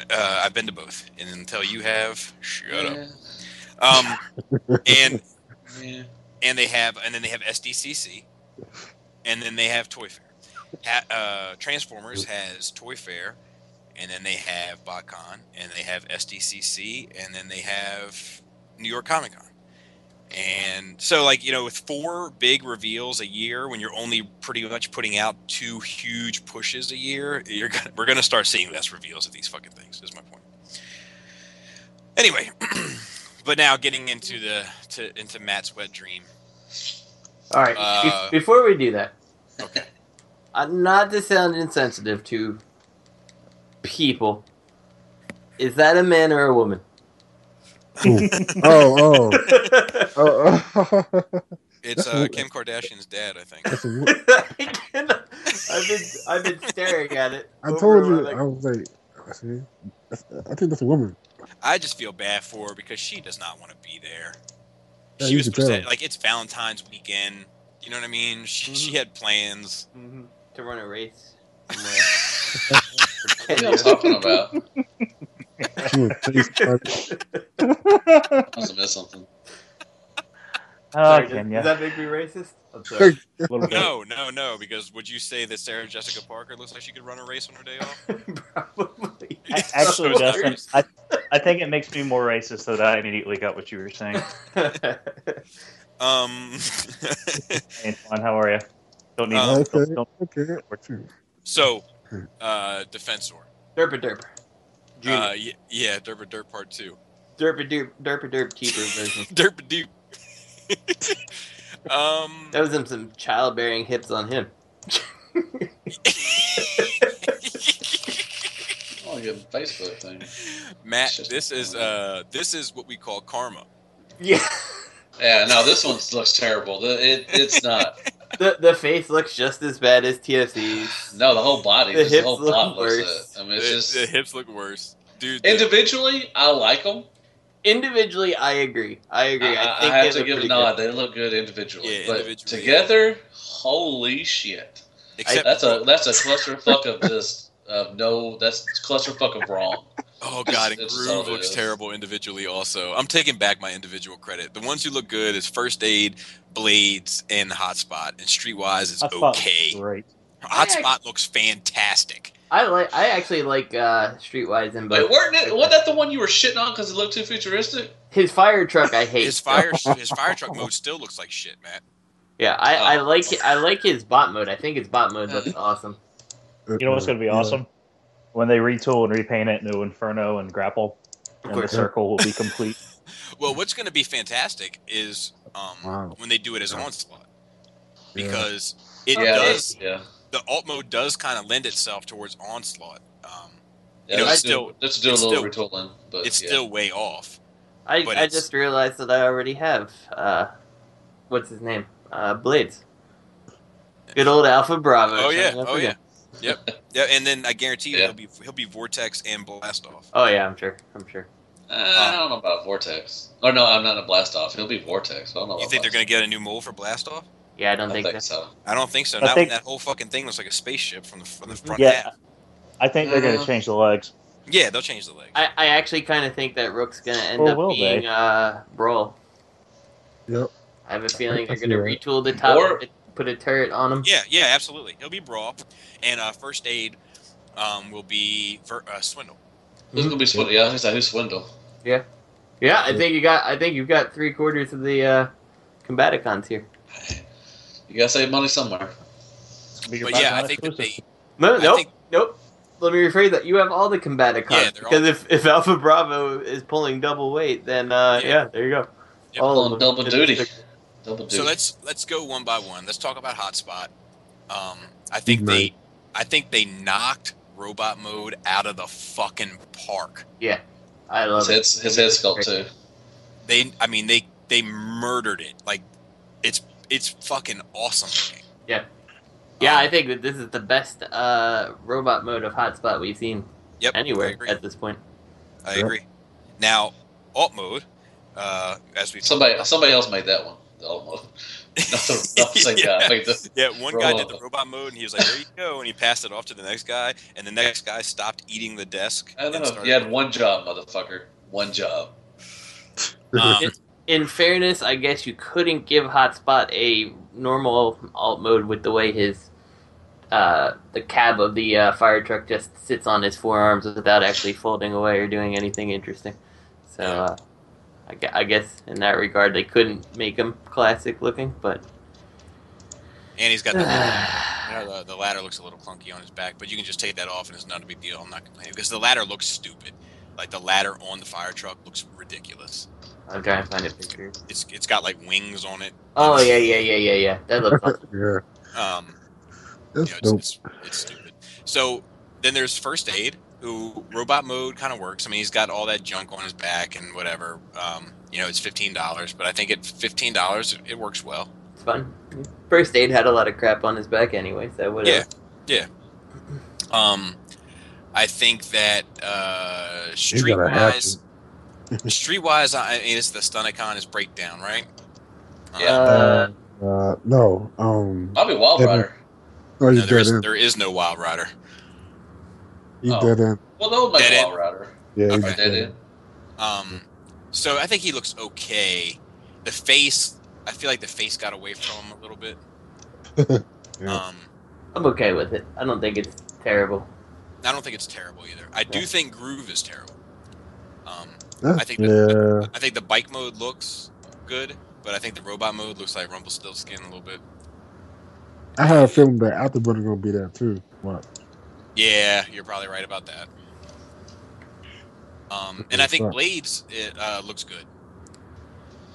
I've been to both, and until you have, shut up. And they have SDCC, and then they have Toy Fair. Transformers has Toy Fair, and then they have BotCon, and they have SDCC, and then they have New York Comic Con. And so, like, with 4 big reveals a year, when you're only pretty much putting out 2 huge pushes a year, we're gonna start seeing less reveals of these fucking things. Is my point. Anyway, but now getting into into Matt's wet dream. All right. Before we do that, Okay. not to sound insensitive to people, is that a man or a woman? Oh. It's Kim Kardashian's dad, I think. I've been staring at it. I told you. I was like, see, I think that's a woman. I just feel bad for her because she does not want to be there. Yeah, She you was can supposed to, tell. like, it's Valentine's weekend. You know what I mean? She had plans. To run a race. What are you talking about? She was face- I must have missed something. Sorry, Kenya. does that make me racist? I'm sorry. A little bit. No, because would you say that Sarah Jessica Parker looks like she could run a race on her day off? Probably. Actually, Justin, I think it makes me more racist that I immediately got what you were saying. Hey, Juan, how are you? Don't need Okay. So, Defensor. Derpa derp. Yeah, Derpa Derp Part 2. Derpa derp cheaper version. Derpa Doop. That was some childbearing hips on him. Oh, your Facebook thing. Matt, this is what we call karma. Yeah. Yeah, no, this one looks terrible. It's not. The face looks just as bad as TFC's. No, the whole body. The The hips whole look plot looks worse. it. I mean, it's just The hips look worse, dude. individually, I like them. Individually, I agree. I think I have they to look give a pretty nod. good. They look good individually, Yeah, but individually, together, holy shit! Except That's a clusterfuck of just that's clusterfuck of wrong. Oh god, and It's Groove all it looks is. terrible individually. Also, I'm taking back my individual credit. The ones who look good is First Aid, Blades, and Hotspot. And Streetwise is okay. Great. Hotspot looks fantastic. I actually like Streetwise and Wait, both. wasn't that the one you were shitting on because it looked too futuristic? His fire truck I hate. His fire truck mode still looks like shit, Matt. Yeah, I like his bot mode. I think his bot mode looks awesome. You know what's going to be awesome? When they retool and repaint it into Inferno and Grapple, and the circle will be complete. Well, what's going to be fantastic is when they do it as Onslaught, because it does. Yeah. The alt mode does kind of lend itself towards Onslaught. Let's still do a little retooling, but it's still way off. I just realized that I already have what's his name? Blades. Good old Alpha Bravo. Oh yeah. Yep. Yeah, and then I guarantee you he'll be Vortex and Blast Off. Oh yeah, I'm sure. I don't know about Vortex. Oh no, I'm not a Blast Off. He'll be Vortex. I don't know. You think they're gonna get a new mold for Blast Off? Yeah, I don't I think think so. I don't think so. I Now think- that whole fucking thing looks like a spaceship from the front Yeah, half. I think they're going to change the legs. Yeah, they'll change the legs. I actually kind of think that Rook's gonna end Or up will being Brawl. Yep. I have a feeling they're I see gonna that. retool the top, Or- put a turret on him. Yeah, absolutely. He'll be Brawl, and First Aid will be Swindle. Who's gonna be Swindle? Yeah, who's Swindle? Yeah, I think you've got 3/4 of the Combaticons here. You gotta save money somewhere. But yeah, I think that they. Nope. Let me rephrase that. You have all the Combaticons Yeah, they're because if Alpha Bravo is pulling double weight, then there you go. Yep. All Pulling of them. double duty. Double duty. So let's go one by one. Let's talk about Hotspot. I think they knocked robot mode out of the fucking park. Yeah, I love his head sculpt too. They murdered it. Like it's fucking awesome looking. Yeah, I think that this is the best robot mode of Hotspot we've seen anywhere at this point. I agree. Now, alt mode, as we Somebody else made that one. The alt mode. Not the same guy. Made the one guy did the robot mode, and he was like, "There you go," and he passed it off to the next guy, and the next guy stopped eating the desk. I don't know. You had one job, motherfucker. One job. In fairness, I guess you couldn't give Hotspot a normal alt mode with the way his the cab of the fire truck just sits on his forearms without actually folding away or doing anything interesting. So I guess in that regard they couldn't make him classic looking, but And he's got the ladder looks a little clunky on his back, but you can just take that off and it's not a big deal. I'm not complaining because the ladder looks stupid. Like the ladder on the fire truck looks ridiculous. I'm trying to find a picture. It's got like wings on it. Oh yeah. That looks awesome. Yeah. That's dope. It's stupid. So then there's First Aid, who robot mode kind of works. I mean, he's got all that junk on his back and whatever. It's $15, but I think at $15 it works well. It's fun. First Aid had a lot of crap on his back anyway, so whatever. Yeah. I think that Streetwise, I mean, it's the Stunticon is Breakdown, right? No. Probably Wild Rider. No, no, there is no Wild Rider. He's dead end. Well, they'll make Dead Wild Rider. Yeah, He's dead end. So I think he looks okay. The face, I feel like the face got away from him a little bit. Yeah. I'm okay with it. I don't think it's terrible. I don't think it's terrible either. I do think Groove is terrible. That's- I think the bike mode looks good, but I think the robot mode looks like Rumpelstiltskin a little bit. I have a feeling that Afterburner gonna be there too. What? Yeah, you're probably right about that. And I think Blades looks good.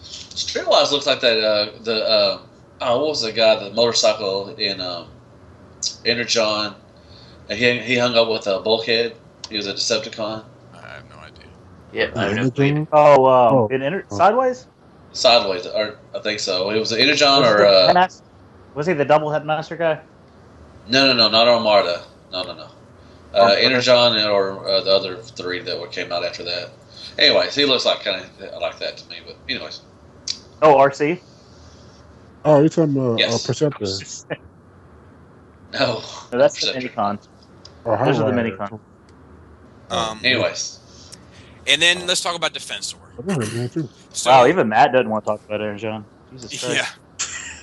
Streetwise looks like that. What was the guy? The motorcycle in Energon. He hung up with a Bulkhead. He was a Decepticon. I have no idea. Yeah, I don't know. Sideways? Sideways, or I think so. It was an Energon or was he the double headmaster guy? No, not Armada. No. Energon or the other three that came out after that. Anyways, he looks like kind of like that to me. But anyways. Oh, RC. Oh, you're talking about Yes. Perceptor. No, that's the Minicon. Those are the Minicon. Anyways. And then let's talk about Defensor. So, Wow, even Matt doesn't want to talk about Aaron John. Jesus Christ.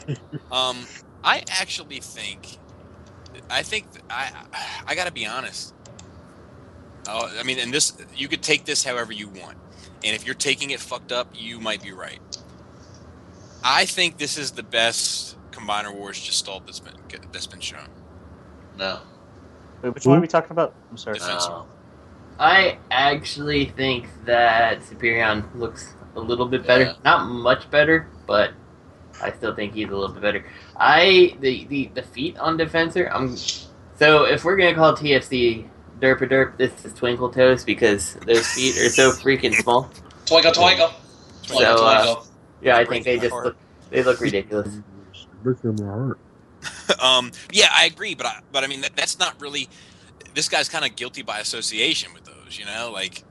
Yeah. I actually think I gotta be honest. I mean, and this, you could take this however you want, and if you're taking it fucked up, you might be right. I think this is the best Combiner Wars Gestalt that's been shown. No. Wait, which one are we talking about? I'm sorry. Defensor. I actually think that Superion looks a little bit better. Yeah. Not much better, but I still think he's a little bit better. The feet on Defensor, so if we're gonna call TFC derp, this is Twinkle Toes because those feet are so freaking small. Twinkle. Yeah, I think they look ridiculous. Look at my heart. Yeah, I agree, but I mean that's not really. This guy's kind of guilty by association with those, like.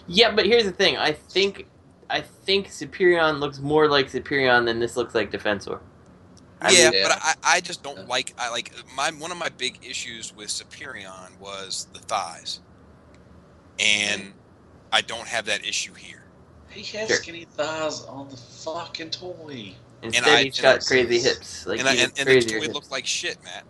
Yeah, but here's the thing. I think Superion looks more like Superion than this looks like Defensor. Yeah, but I just don't like. One of my big issues with Superion was the thighs, and I don't have that issue here. He has skinny thighs on the fucking toy. Instead, he's got crazy hips. And the toy looked like shit, Matt.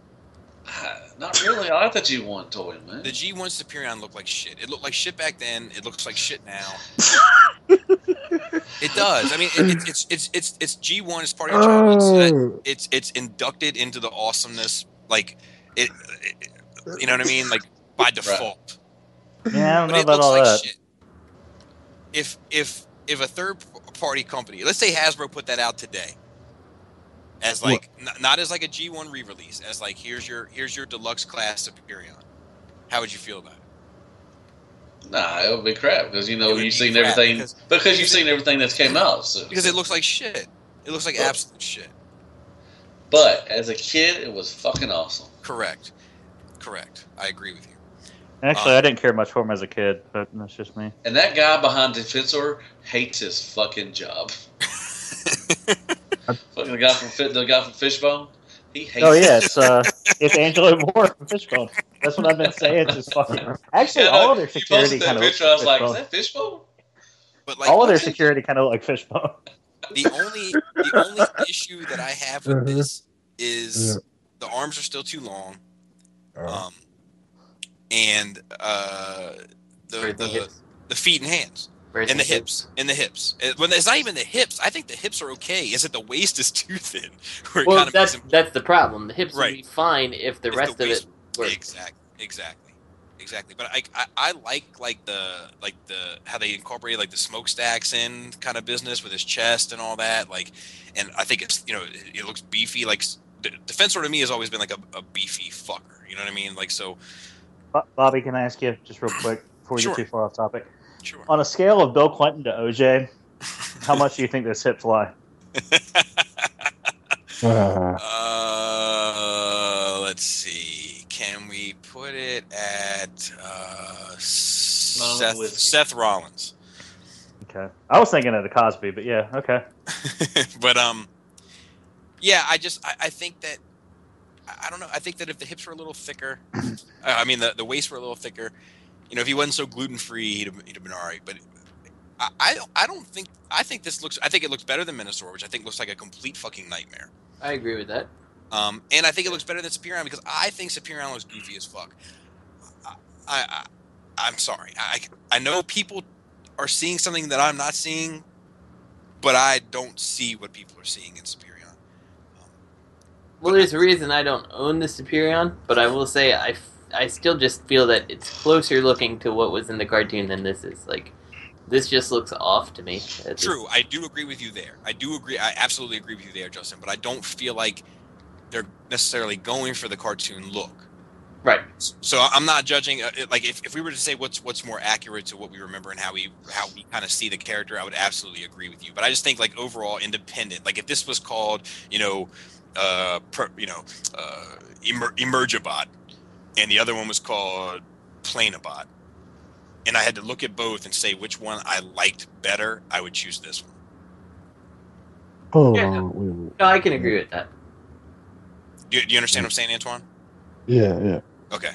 Not really. I like the G1 toy, man. The G1 Superion looked like shit. It looked like shit back then. It looks like shit now. It does. I mean, it's G1 is part of your childhood. It's inducted into the awesomeness, like it. You know what I mean? Like by default. Yeah, I don't know about all that. Shit. If a third party company, let's say Hasbro put that out today, as like not as like a G1 re-release, as like here's your deluxe class Superion, how would you feel about it? Nah, it would be crap because you've seen everything because you've seen everything that's came out. So. Because it looks like shit. It looks like absolute shit. But as a kid, it was fucking awesome. Correct. I agree with you. Actually, I didn't care much for him as a kid, but that's just me. And that guy behind Defensor hates his fucking job. Fucking the guy from Fishbone, he hates. Oh yeah, it's Angelo Moore from Fishbone. That's what I've been saying. It's just fucking. Actually, all of their security kind of. I was like, is that Fishbone? But like, all of their security kind of like Fishbone. The only issue that I have with this is the arms are still too long, and the feet and hands. In the hips. When it's not even the hips. I think the hips are okay. Is it the waist is too thin? Well, that's the problem. The hips would be fine if the rest of it worked. Exactly. But I like the how they incorporate like the smokestacks in kind of business with his chest and all that. Like, and I think it's it looks beefy. Like Defensor to me has always been like a beefy fucker. You know what I mean? Like so. Bobby, can I ask you just real quick before we get too far off topic? Sure. On a scale of Bill Clinton to OJ, how much do you think those hips lie? Let's see. Can we put it at Seth Rollins? Okay. I was thinking of the Cosby, but yeah, okay. But yeah, I think that I don't know. I think that if the hips were a little thicker, I mean the waist were a little thicker, if he wasn't so gluten free, he'd have been all right. But I think it looks better than Minosaur, which I think looks like a complete fucking nightmare. I agree with that. And I think it looks better than Superion because I think Superion looks goofy as fuck. I'm sorry. I know people are seeing something that I'm not seeing, but I don't see what people are seeing in Superion. Well, there's a reason I don't own the Superion, but I will say I still just feel that it's closer looking to what was in the cartoon than this is. Like, this just looks off to me. True, I do agree with you there. I absolutely agree with you there, Justin, but I don't feel like they're necessarily going for the cartoon look. Right. So I'm not judging. Like, if we were to say what's more accurate to what we remember and how we kind of see the character, I would absolutely agree with you. But I just think, like, overall independent. Like, if this was called, Emergibot, and the other one was called Planabot, and I had to look at both and say which one I liked better, I would choose this one. Oh, yeah. No, I can agree with that. Do you understand what I'm saying, Antoine? Yeah. Okay.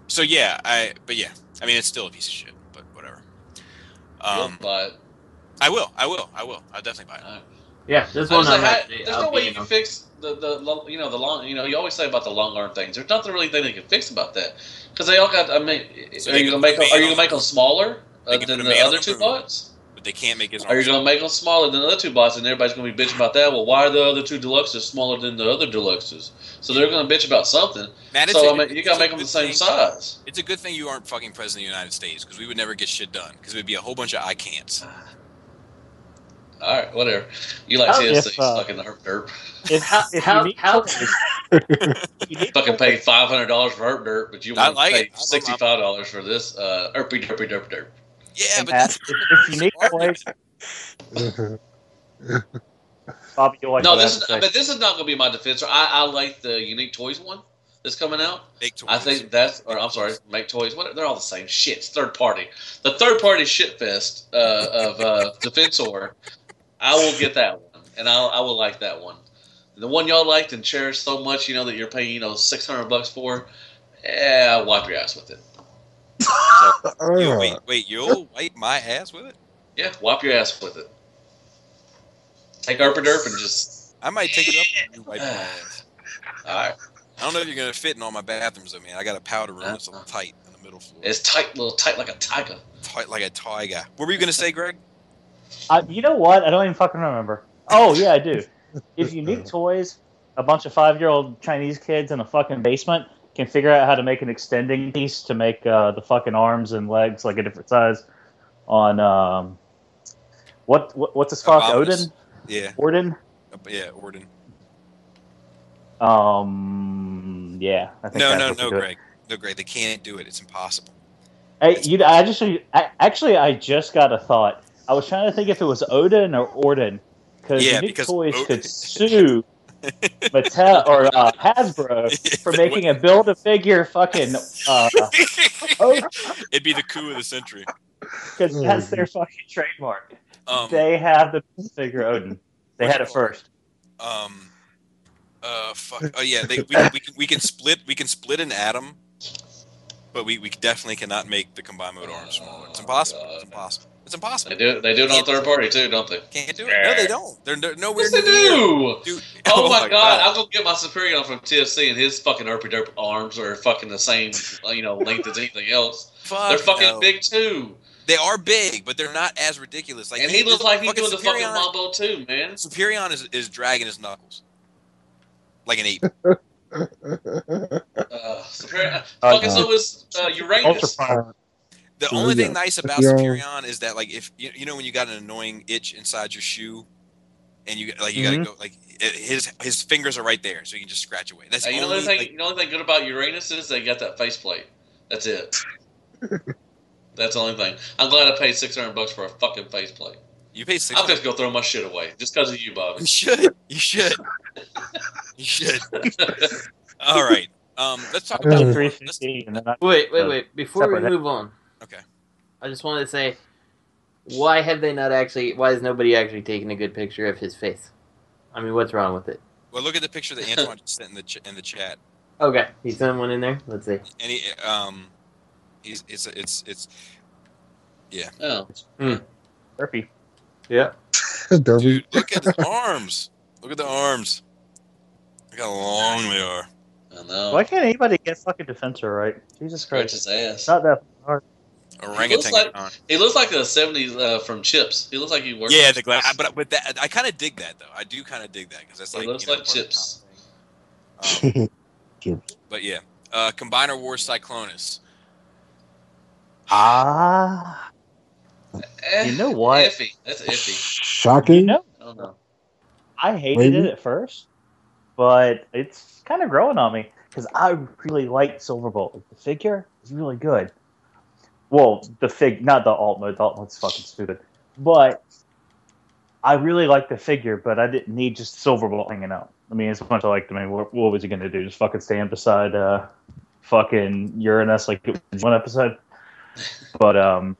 So yeah, I mean, it's still a piece of shit, but whatever. But I will. I'll definitely buy it. Yeah, this one. There's no way you can fix the long. You always say about the long arm things. There's nothing really they can fix about that because they all got. I mean, So are you gonna make them smaller than the other two bots? But they can't make his. Are you gonna make them smaller than the other two bots, and everybody's gonna be bitching about that? Well, why are the other two deluxes smaller than the other deluxes? So they're gonna bitch about something. You gotta make them the same size. It's a good thing you aren't fucking president of the United States because we would never get shit done because it would be a whole bunch of I can'ts. All right, whatever. You like CSC fucking herp derp. Fucking pay $500 for herp derp, but you want to pay $65 for this herpy derpy derp derp. Yeah, but if you need toys, Bobby, you'll like but this is not going to be my Defensor. I like the Unique Toys one that's coming out. Make Toys. I think Make Toys. They're all the same shit. It's third party. The third party shit fest of Defensor. I will get that one, and I will like that one. The one y'all liked and cherished so much, that you're paying, $600 for. Yeah, wipe your ass with it. So, wait, you'll wipe my ass with it? Yeah, wipe your ass with it. Take Derp and just. I might take it up and you wipe my ass. All right. I don't know if you're gonna fit in all my bathrooms, though, man. I got a powder room that's a little tight on the middle floor. It's tight, little tight like a tiger. Tight like a tiger. What were you gonna say, Greg? You know what? I don't even fucking remember. Oh yeah, I do. If Unique Toys, a bunch of 5-year-old Chinese kids in a fucking basement can figure out how to make an extending piece to make the fucking arms and legs like a different size on what's his fuck? Odin? Yeah. Odin? Yeah, Odin. Yeah. I think No, Greg. No, Greg. They can't do it. It's impossible. Hey, I just got a thought. I was trying to think if it was Odin or Orden, because Unique Toys could sue Mattel or Hasbro for making a Build-A-Figure fucking. It'd be the coup of the century. Because that's their fucking trademark. They have the figure Odin. They had it first. Fuck. Oh yeah, we can split an atom, but we definitely cannot make the combined mode arm smaller. It's impossible. It's impossible. It's impossible. They do it on third party too, don't they? Can't do it. No, they don't. They're nowhere Yes, they near. do. Dude. Oh my god! I'm gonna get my Superion from TFC, and his fucking herpy derp arms are fucking the same, length as anything else. They're fucking big too. They are big, but they're not as ridiculous. Like, and he looks like he's doing the fucking mambo too, man. Superion is dragging his knuckles like an ape. Superion. Fucking so is Uranus. The only thing nice about Superion is that, like, if you know when you got an annoying itch inside your shoe, and you gotta go, like, his fingers are right there, so you can just scratch away. That's the only thing. The only thing good about Uranus is they got that faceplate. That's it. That's the only thing. I'm glad I paid $600 for a fucking faceplate. You paid $600. I'm just gonna throw my shit away just because of you, Bobby. You should. You should. You should. All right. Let's talk about. Wait. Before we move on. Okay. I just wanted to say, why has nobody actually taken a good picture of his face? I mean, what's wrong with it? Well, look at the picture that Antoine just sent in the chat. Okay, he sent one in there. Let's see. And it's yeah. Oh. Herpy. Yeah. Dude, look at the arms. Look at the arms. Look how long they are. I know. Why can't anybody get fucking Defensor right? Jesus Christ. His ass. Not that hard. Orangutan. He looks like the 70s from Chips. He looks like he works. Yeah, the glass. But that, I kind of dig that though. I do kind of dig that because that's like. He looks like Chips. But yeah, Combiner Wars Cyclonus. You know what? Iffy. That's iffy. Shocking. I don't know. I hated it at first, but it's kind of growing on me because I really like Silverbolt. The figure is really good. Well, not the alt mode. The alt mode's fucking stupid. But I really like the figure, but I didn't need just Silverbolt hanging out. I mean, as much as I liked him, I mean, what was he going to do? Just fucking stand beside fucking Uranus like it was one episode? But I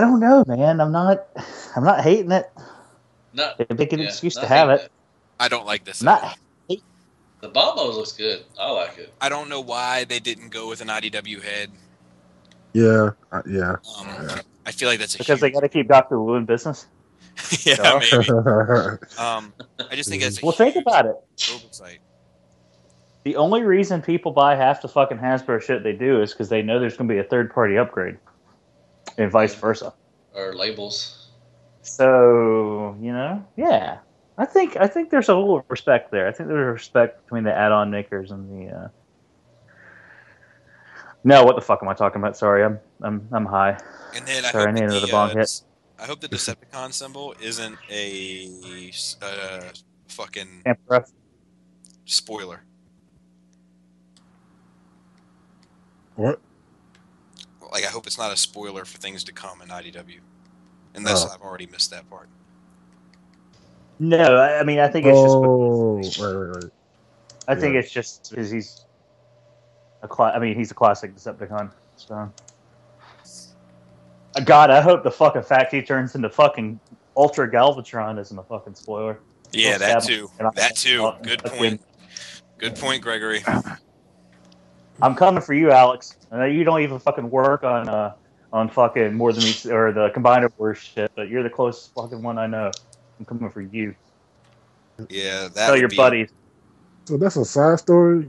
don't know, man. I'm not hating it. They make an excuse to have it. I don't like this. The Bombo looks good. I like it. I don't know why they didn't go with an IDW head. Yeah. I feel like that's because they got to keep Dr. Wu in business. Yeah, maybe. I just think that's think about it. Oversight. The only reason people buy half the fucking Hasbro shit they do is because they know there's going to be a third-party upgrade, and vice versa. Or labels. So yeah. I think there's a little respect there. I think there's a respect between the add-on makers and the. No, what the fuck am I talking about? Sorry, I'm high. And then I need another bong hit. I hope the Decepticon symbol isn't a fucking spoiler. What? Like, I hope it's not a spoiler for things to come in IDW, unless I've already missed that part. No, I mean I think it's just. Right. I think it's just because he's he's a classic Decepticon. So, God, I hope the fucking fact he turns into fucking Ultra Galvatron isn't a fucking spoiler. Yeah, that too. That too. Good point. Good point, Gregory. I'm coming for you, Alex. I know you don't even fucking work on fucking More Than Meets or the Combiner Wars shit, but you're the closest fucking one I know. I'm coming for you. Yeah, that. Tell your buddies. So that's a side story.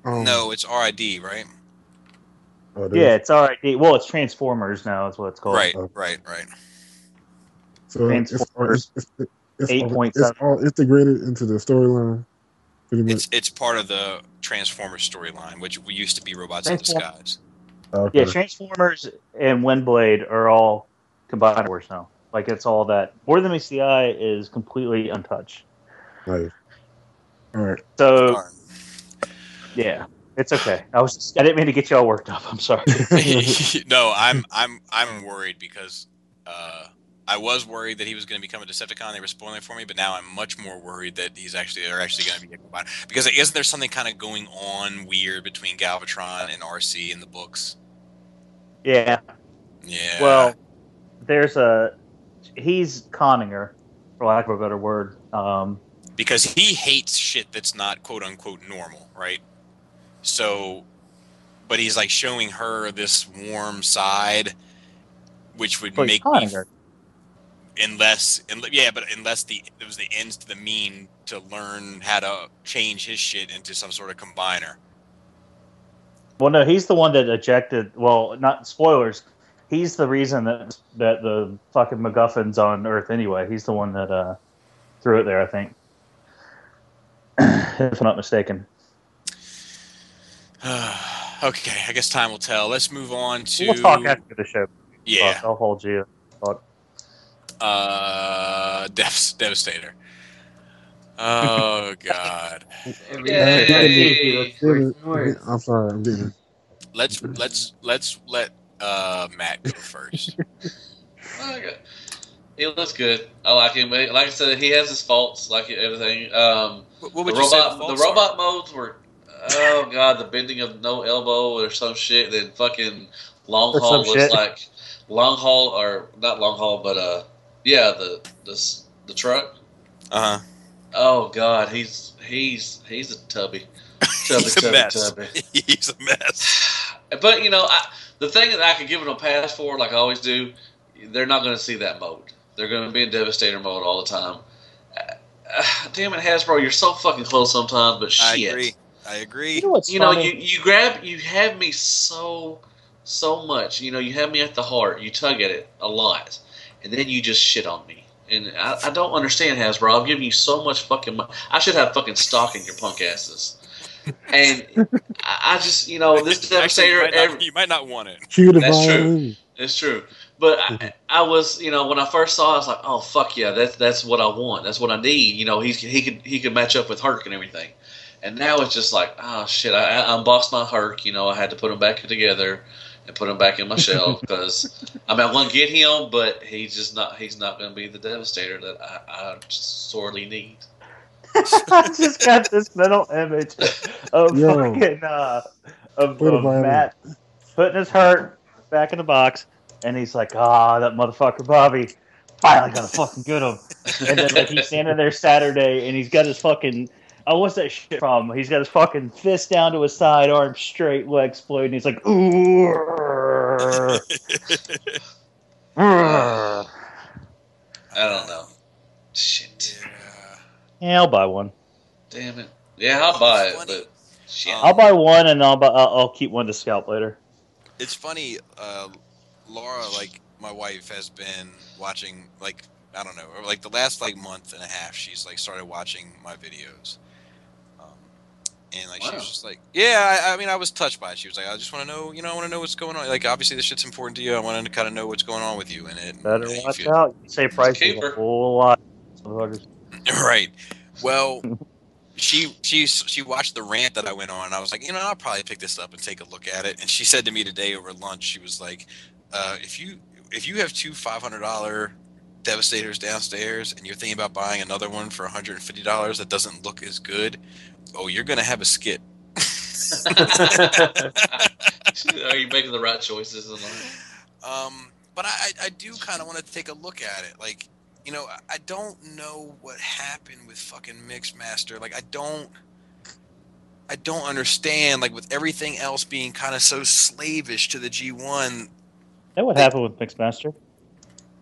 No, it's RID, right? Yeah, it's RID. Well, it's Transformers now. Is what it's called. Right. So it's all integrated into the storyline. It's part of the Transformers storyline, which we used to be Robots in Disguise. Okay. Yeah, Transformers and Windblade are all Combiner Wars now. Like, it's all that. More Than Meets the Eye is completely untouched. Nice. All right. So, yeah, it's okay. I didn't mean to get you all worked up. I'm sorry. No, I'm worried because I was worried that he was going to become a Decepticon. They were spoiling it for me, but now I'm much more worried that they're actually going to be a Combiner. Because isn't there something kind of going on weird between Galvatron and RC in the books? Yeah. Yeah. Well, he's conning her, for lack of a better word. Because he hates shit that's not quote-unquote normal, right? So, but he's like showing her this warm side, which would But make taunting me her. unless it was the ends to the mean to learn how to change his shit into some sort of combiner. Well, no, he's the one that ejected. Well, not spoilers. He's the reason that the fucking MacGuffin's on Earth anyway. He's the one that threw it there, I think, if I'm not mistaken. Okay, I guess time will tell. Let's move on to. We'll talk after the show. Yeah. I'll hold you. Devastator. Oh God. Every worse. I'm sorry, I'm getting. Let's let Matt go first. Okay. He looks good. I like him. Like I said, he has his faults, like everything. What would you say the faults robot modes were, oh god, the bending of no elbow or some shit. Then fucking long haul looks like long haul or not long haul, but yeah, the truck. Uh huh. Oh god, he's a tubby. He's a mess. He's a mess. But the thing that I could give it a pass for, like I always do, they're not going to see that mode. They're going to be in Devastator mode all the time. Damn it, Hasbro, you're so fucking close sometimes. But shit, I agree. You know what's you have me so much. You have me at the heart. You tug at it a lot, and then you just shit on me. And I don't understand, Hasbro. I'm giving you so much fucking money. I should have fucking stock in your punk asses. And I just, this Devastator. You might not want it. That's true. It's true. But I was, when I first saw it, I was like, oh, fuck yeah, that's what I want. That's what I need. He could match up with Herc and everything. And now it's just like, oh, shit, I unboxed my Herc. I had to put him back together and put him back in my shelf because, I want to get him, but he's not going to be the Devastator that I sorely need. I just got this mental image of fucking of Matt putting his Hurt back in the box, and he's like, that motherfucker Bobby finally gonna fucking get him. And then he's standing there Saturday, and he's got his fucking what's that shit from? He's got his fucking fist down to his side, arm straight, leg exploding. He's like, ooh. I don't know. Shit. Yeah, I'll buy one. Damn it. Yeah, I'll buy it, but shit. I'll buy one, and I'll keep one to scalp later. It's funny, Laura, like my wife, has been watching, like, I don't know, or like the last like month and a half. She's like started watching my videos, and like she was just like, yeah. I was touched by it. She was like, I just want to know, I want to know what's going on. Like, obviously this shit's important to you. I want to kind of know what's going on with you in it. Better watch out. You say price is a whole lot. Right. Well, she watched the rant that I went on, and I was like, I'll probably pick this up and take a look at it. And she said to me today over lunch, she was like, if you have two $500 Devastators downstairs and you're thinking about buying another one for $150 that doesn't look as good, you're gonna have a skit. Are you making the right choices in life? But I do kind of want to take a look at it, like. I don't know what happened with fucking Mixmaster. Like, I don't understand. Like, with everything else being kind of so slavish to the G1. That what happened with Mixmaster?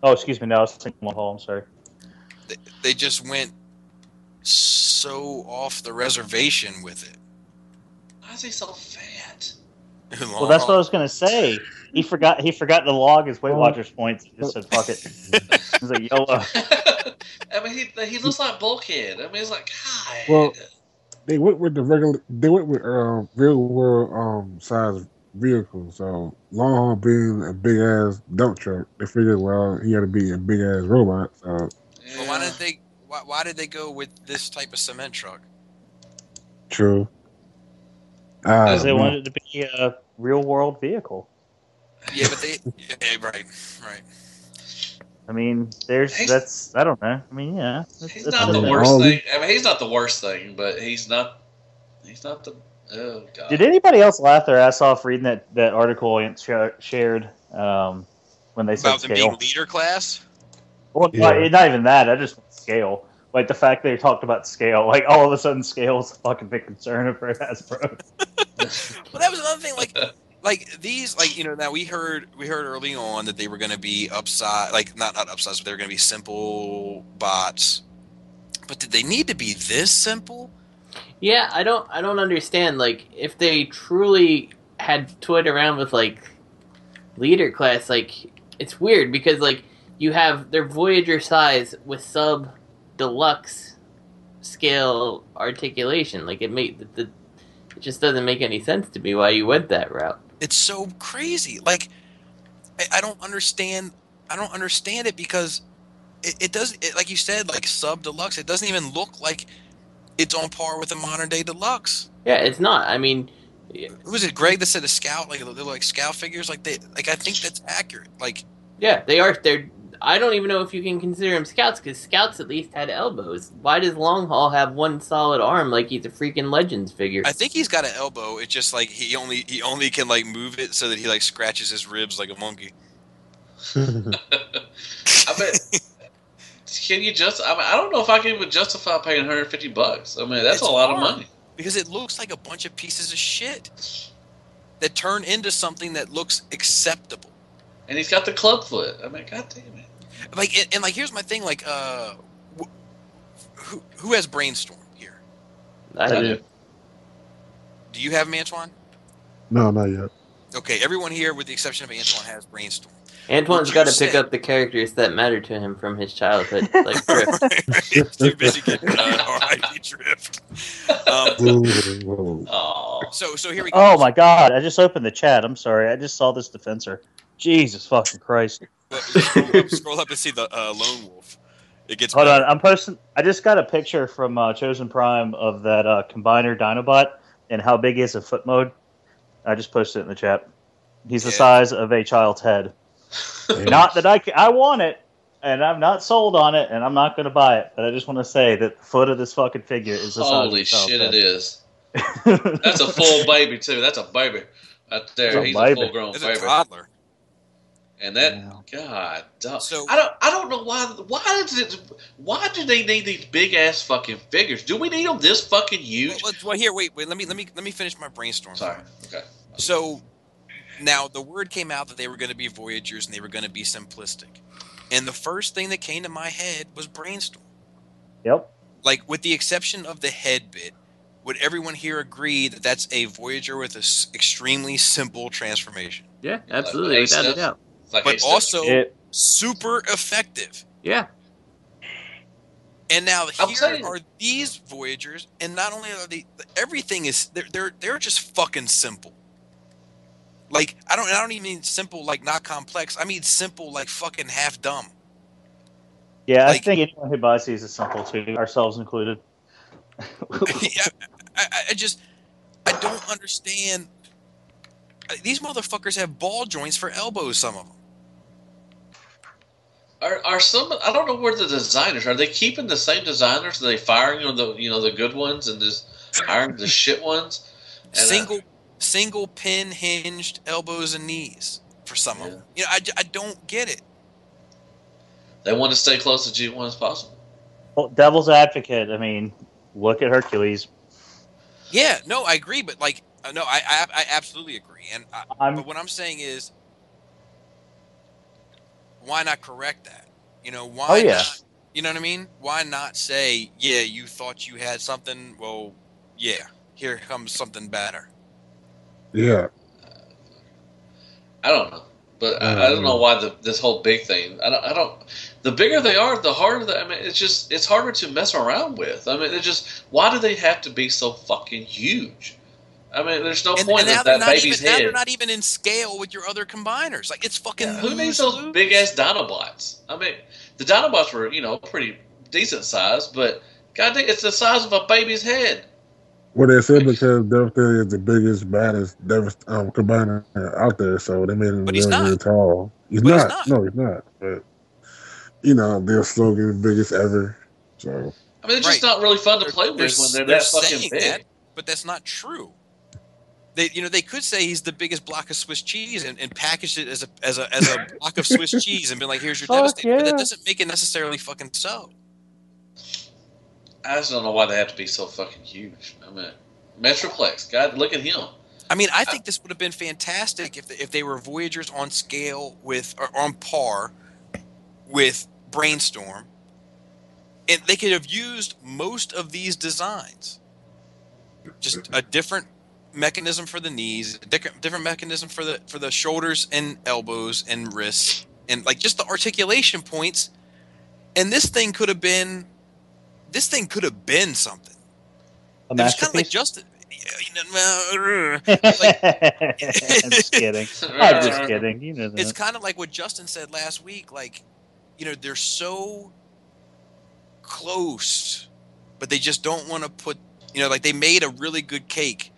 Oh, excuse me. No, I was thinking Long Haul. I'm sorry. They just went so off the reservation with it. Why is he so fat? Well, that's what I was gonna say. He forgot to log his Weight Watchers points. He just said, "Fuck it." He's like, YOLO. He looks like Bulkhead. It's like, God. Well, they went with the regular. They went with real world size vehicle. So Long Haul being a big ass dump truck, they figured, well, he had to be a big ass robot. So. Yeah. Well, why did they go with this type of cement truck? True. Because they wanted it to be a real world vehicle. Yeah, but right. I mean, I don't know. I mean, yeah. He's not the worst thing. He's not the worst thing, but he's not the. Oh God. Did anybody else laugh their ass off reading that article Ant shared when they said about scale? them being leader class? Well, not even that. I just scale. Like the fact they talked about scale, like all of a sudden scale's a fucking big concern for Hasbro. Well, that was another thing. Like, like these, like now we heard early on that they were going to be upsize, like not upsize, but they were going to be simple bots. But did they need to be this simple? Yeah, I don't understand. Like, if they truly had toyed around with like leader class, like it's weird because like you have their Voyager size with sub deluxe scale articulation. Like it just doesn't make any sense to me why you went that route. It's so crazy. Like I don't understand. I don't understand it because it does. Like you said, like sub deluxe. It doesn't even look like it's on par with a modern day deluxe. Yeah, it's not. I mean, who was it? Greg that said a scout, like they're like scout figures. Like I think that's accurate. Like yeah, they are. I don't even know if you can consider them scouts because scouts at least had elbows. Why does Long Haul have one solid arm like he's a freaking Legends figure? I think he's got an elbow. It's just like he only can like move it so that he like scratches his ribs like a monkey. I bet. Can you just? I mean, I don't know if I can even justify paying $150. I mean, that's a lot of money. Because it looks like a bunch of pieces of shit that turn into something that looks acceptable. And he's got the club foot. I mean, god damn it. Like, and like, here's my thing. Like, who has Brainstorm here? I do. Do you have him, Antoine? No, not yet. Okay, everyone here, with the exception of Antoine, has Brainstorm. Antoine's got to pick up the characters that matter to him from his childhood, like Drift. He's too busy getting R.I.P. Drift. So here we go. Oh my god! I just opened the chat. I'm sorry. I just saw this Defensor. Jesus fucking Christ! Scroll up and see the Lone Wolf. It gets. Hold on, I'm posting. I just got a picture from Chosen Prime of that Combiner Dinobot and how big he is in foot mode. I just posted it in the chat. He's the size of a child's head. Not that I want it, and I'm not sold on it, and I'm not going to buy it. But I just want to say that the foot of this fucking figure is the size of a child's shit! head. It is. That's a full baby too. That's a baby right there. He's a full-grown baby. It's a toddler. And that, God, so I don't know why do they need these big ass fucking figures? Do we need them this fucking huge? Well, here, wait. Let me finish my brainstorm. Sorry. Okay. So now the word came out that they were going to be Voyagers and they were going to be simplistic, and the first thing that came to my head was Brainstorm. Yep. Like, with the exception of the head bit, would everyone here agree that that's a Voyager with an extremely simple transformation? Yeah, absolutely, without a doubt. Like but also super effective. Yeah. And now here are these Voyagers, and not only are they, everything is they're just fucking simple. Like I don't even mean simple like not complex. I mean simple like fucking half dumb. Yeah, like, I think anyone who buys these is simple too, ourselves included. Yeah, I don't understand. These motherfuckers have ball joints for elbows. Some of them. Are some? I don't know where the designers are. They keeping the same designers? Are they firing on the good ones and just hiring the shit ones? And, single pin hinged elbows and knees for some of them. You know, I don't get it. They want to stay close to G1 as possible. Well, devil's advocate. I mean, look at Hercules. Yeah, no, I agree, but like, no, I absolutely agree. And but what I'm saying is, why not correct that? You know, why not? You know what I mean? Why not say, yeah, you thought you had something? Well, yeah, here comes something better. Yeah. I don't know, but I don't know why this whole big thing. I don't. The bigger they are, the harder. I mean, it's harder to mess around with. I mean, why do they have to be so fucking huge? I mean, there's no point in that baby's head. Now they're not even in scale with your other combiners. Like, it's fucking. Yeah, who needs those big ass Dinobots? I mean, the Dinobots were pretty decent size, but goddamn, it's the size of a baby's head. Well, they said because Devastator is the biggest, baddest combiner out there, so they made him really tall. He's not. No, he's not. But their slogan is biggest ever. So I mean, it's just not really fun to play with when they're that fucking big. But that's not true. They could say he's the biggest block of Swiss cheese and package it as a block of Swiss cheese and be like, here's your Devastator. Yeah. But that doesn't make it necessarily fucking so. I just don't know why they have to be so fucking huge. I mean, Metroplex, God, look at him. I mean, I think this would have been fantastic if they were Voyagers on scale with or on par with Brainstorm, and they could have used most of these designs. Just a different mechanism for the knees, a different mechanism for the shoulders and elbows and wrists, and like just the articulation points. And this thing could have been something. A It was kind of like masterpiece. Justin. I'm just kidding. I'm just kidding. You know that. It's kind of like what Justin said last week. Like, they're so close, but they just don't want to put. Like they made a really good cake,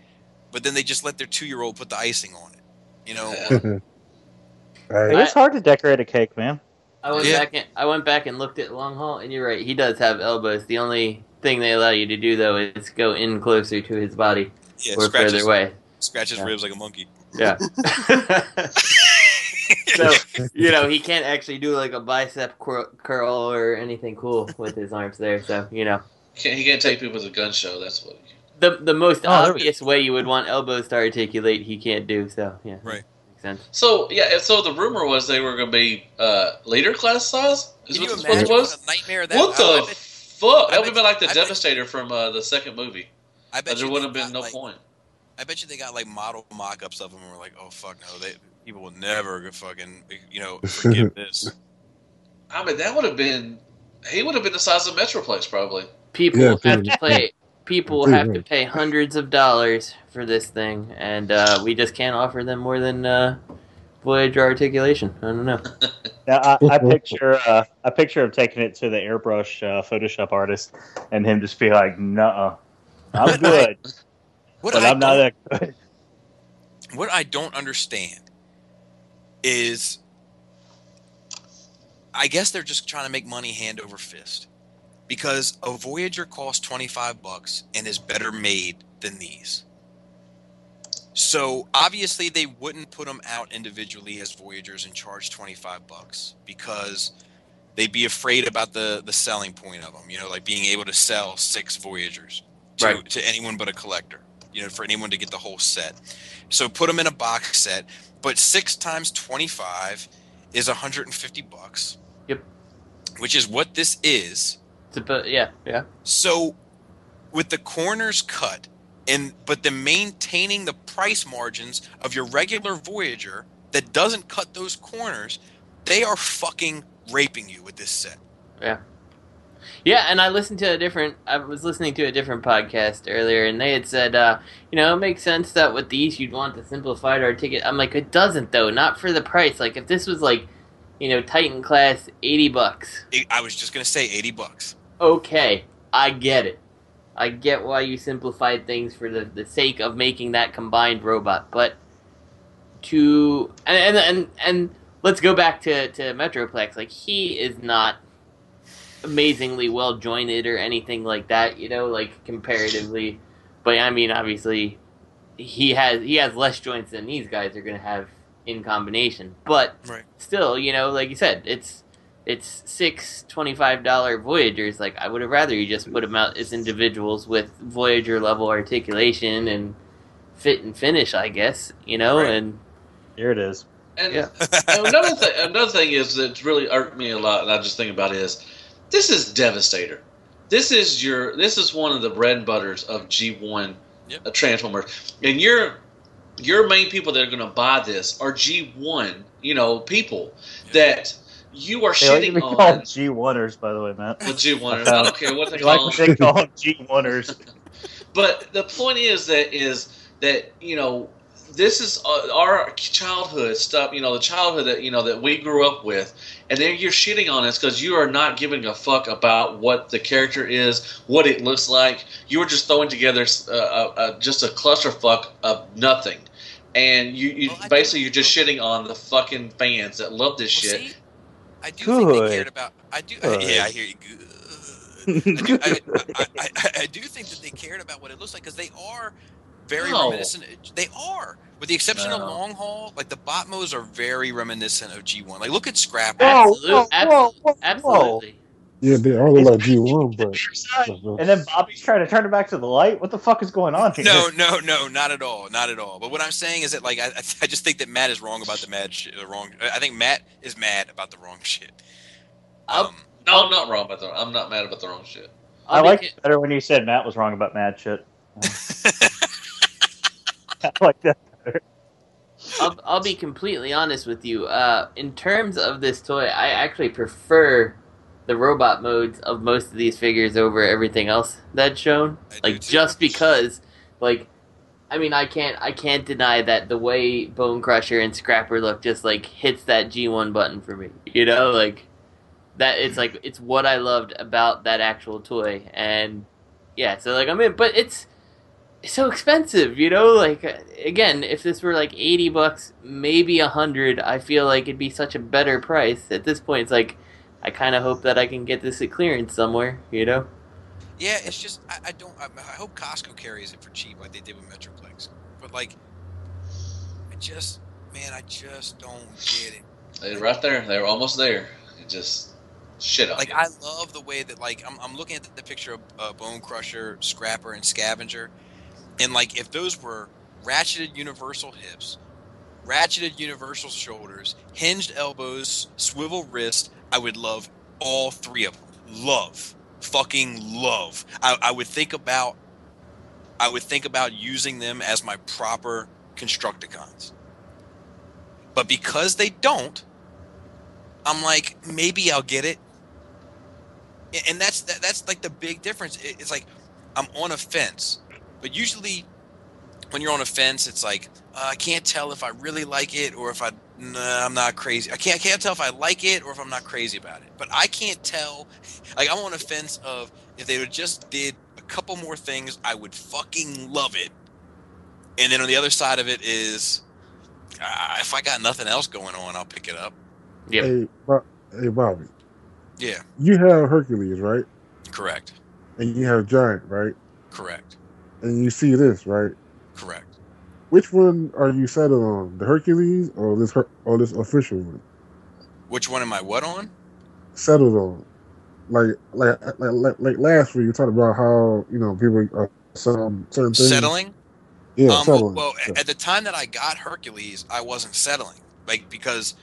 but then they just let their 2-year-old put the icing on it. It's hard to decorate a cake, man. I went back and looked at Long Haul, and you're right. He does have elbows. The only thing they allow you to do though is go in closer to his body or further away. Scratch his ribs like a monkey. Yeah. So he can't actually do like a bicep curl or anything cool with his arms there. So He can't take people to a gun show. That's what. The most obvious way you would want elbows to articulate, he can't do. So yeah, right. Makes sense. So the rumor was they were going to be leader class size. Is Can you what imagine it was? what a nightmare that? What the fuck? That would have been like the I bet- Devastator from the second movie. I bet There you would they have been got, no point. I bet you they got like model mock-ups of them and were like, oh fuck no, people will never fucking forgive this. I mean, that would have been. He would have been the size of Metroplex probably. People Yeah, have to play. People have to pay hundreds of dollars for this thing, and we just can't offer them more than Voyager articulation. I don't know. Now, I picture him taking it to the airbrush Photoshop artist, and him just be like, "Nuh, I'm good, but I'm not that good." What I don't understand is, I guess they're just trying to make money hand over fist, because a Voyager costs $25 and is better made than these. So obviously they wouldn't put them out individually as Voyagers and charge $25 because they'd be afraid about the selling point of them. Like being able to sell 6 Voyagers to anyone but a collector. For anyone to get the whole set. So put them in a box set, but 6 times 25 is $150. Yep. Which is what this is. Yeah. So with the corners cut, but then maintaining the price margins of your regular Voyager that doesn't cut those corners, they are fucking raping you with this set. Yeah. Yeah, and I was listening to a different podcast earlier, and they had said, it makes sense that with these you'd want the simplified articulate. I'm like, it doesn't though, not for the price. Like if this was like, Titan class, $80. I was just gonna say $80. Okay, I get it. I get why you simplified things for the sake of making that combined robot, but and let's go back to Metroplex. Like he is not amazingly well jointed or anything like that, like comparatively. But I mean, obviously, he has less joints than these guys are going to have in combination. But still, like you said, it's 6 $25 Voyagers. Like I would have rather you just put them out as individuals with Voyager level articulation and fit and finish, I guess. And here it is. And another thing is that's really irked me a lot, and I just think about it is, this is Devastator. This is one of the bread and butters of G1 Transformers, and your main people that are going to buy this are G1, people that you are shitting on. Call them G1ers, by the way, Matt. The G1ers. I don't care what they like call what them. they call them G1ers. But the point is that this is our childhood stuff, the childhood that that we grew up with, and then you're shitting on us because you are not giving a fuck about what the character is, what it looks like. You were just throwing together just a clusterfuck of nothing, and you're just shitting on the fucking fans that love this shit. See, I do think they cared about. Yeah, I hear you. Good. I do think that they cared about what it looks like because they are very reminiscent. They are, with the exception of Long Haul. Like the Botmos are very reminiscent of G1. Like look at Scrap. Absolutely. Yeah, they all look like G1, but And then Bobby's trying to turn it back to the light. What the fuck is going on here? No, not at all, not at all. But what I'm saying is that like I just think that Matt is wrong about the wrong. I think Matt is mad about the wrong shit. No, I'm not wrong about I'm not mad about the wrong shit. I liked it better when you said Matt was wrong about mad shit. I like that better. I'll be completely honest with you. In terms of this toy, I actually prefer the robot modes of most of these figures over everything else that's shown. Like just because, like, I mean, I can't deny that the way Bone Crusher and Scrapper look just like hits that G1 button for me. You know, like that. It's like it's what I loved about that actual toy, and yeah. So like I'm in, but it's so expensive, you know. Like again, if this were like $80, maybe $100, I feel like it'd be such a better price. At this point, it's like I kind of hope that I can get this at clearance somewhere, you know. Yeah, it's just I hope Costco carries it for cheap like they did with Metroplex. But like, I just don't get it. They're right there. They were almost there. It just shit on like you. I love the way that like I'm looking at the picture of Bone Crusher, Scrapper, and Scavenger, and like if those were ratcheted universal hips, ratcheted universal shoulders, hinged elbows, swivel wrist, I would love all three of them. Fucking love. I would think about using them as my proper Constructicons. But because they don't, I'm like, maybe I'll get it. And that's like the big difference. It's like I'm on a fence. But usually when you're on a fence, it's like I can't tell if I really like it or if I'm not crazy. I can't tell if I like it or if I'm not crazy about it. But I can't tell. Like I'm on a fence of if they would just did a couple more things, I would fucking love it. And then on the other side of it is, if I got nothing else going on, I'll pick it up. Yep. Hey, Bobby. Yeah. You have Hercules, right? Correct. And you have Giant, right? Correct. And you see this, right? Correct. Which one are you settled on? The Hercules or this official one? Which one am I what on? Settled on. Like last week you talked about how, you know, people are some certain things. Settling? Yeah, settling. Well, at the time that I got Hercules, I wasn't settling. Like, because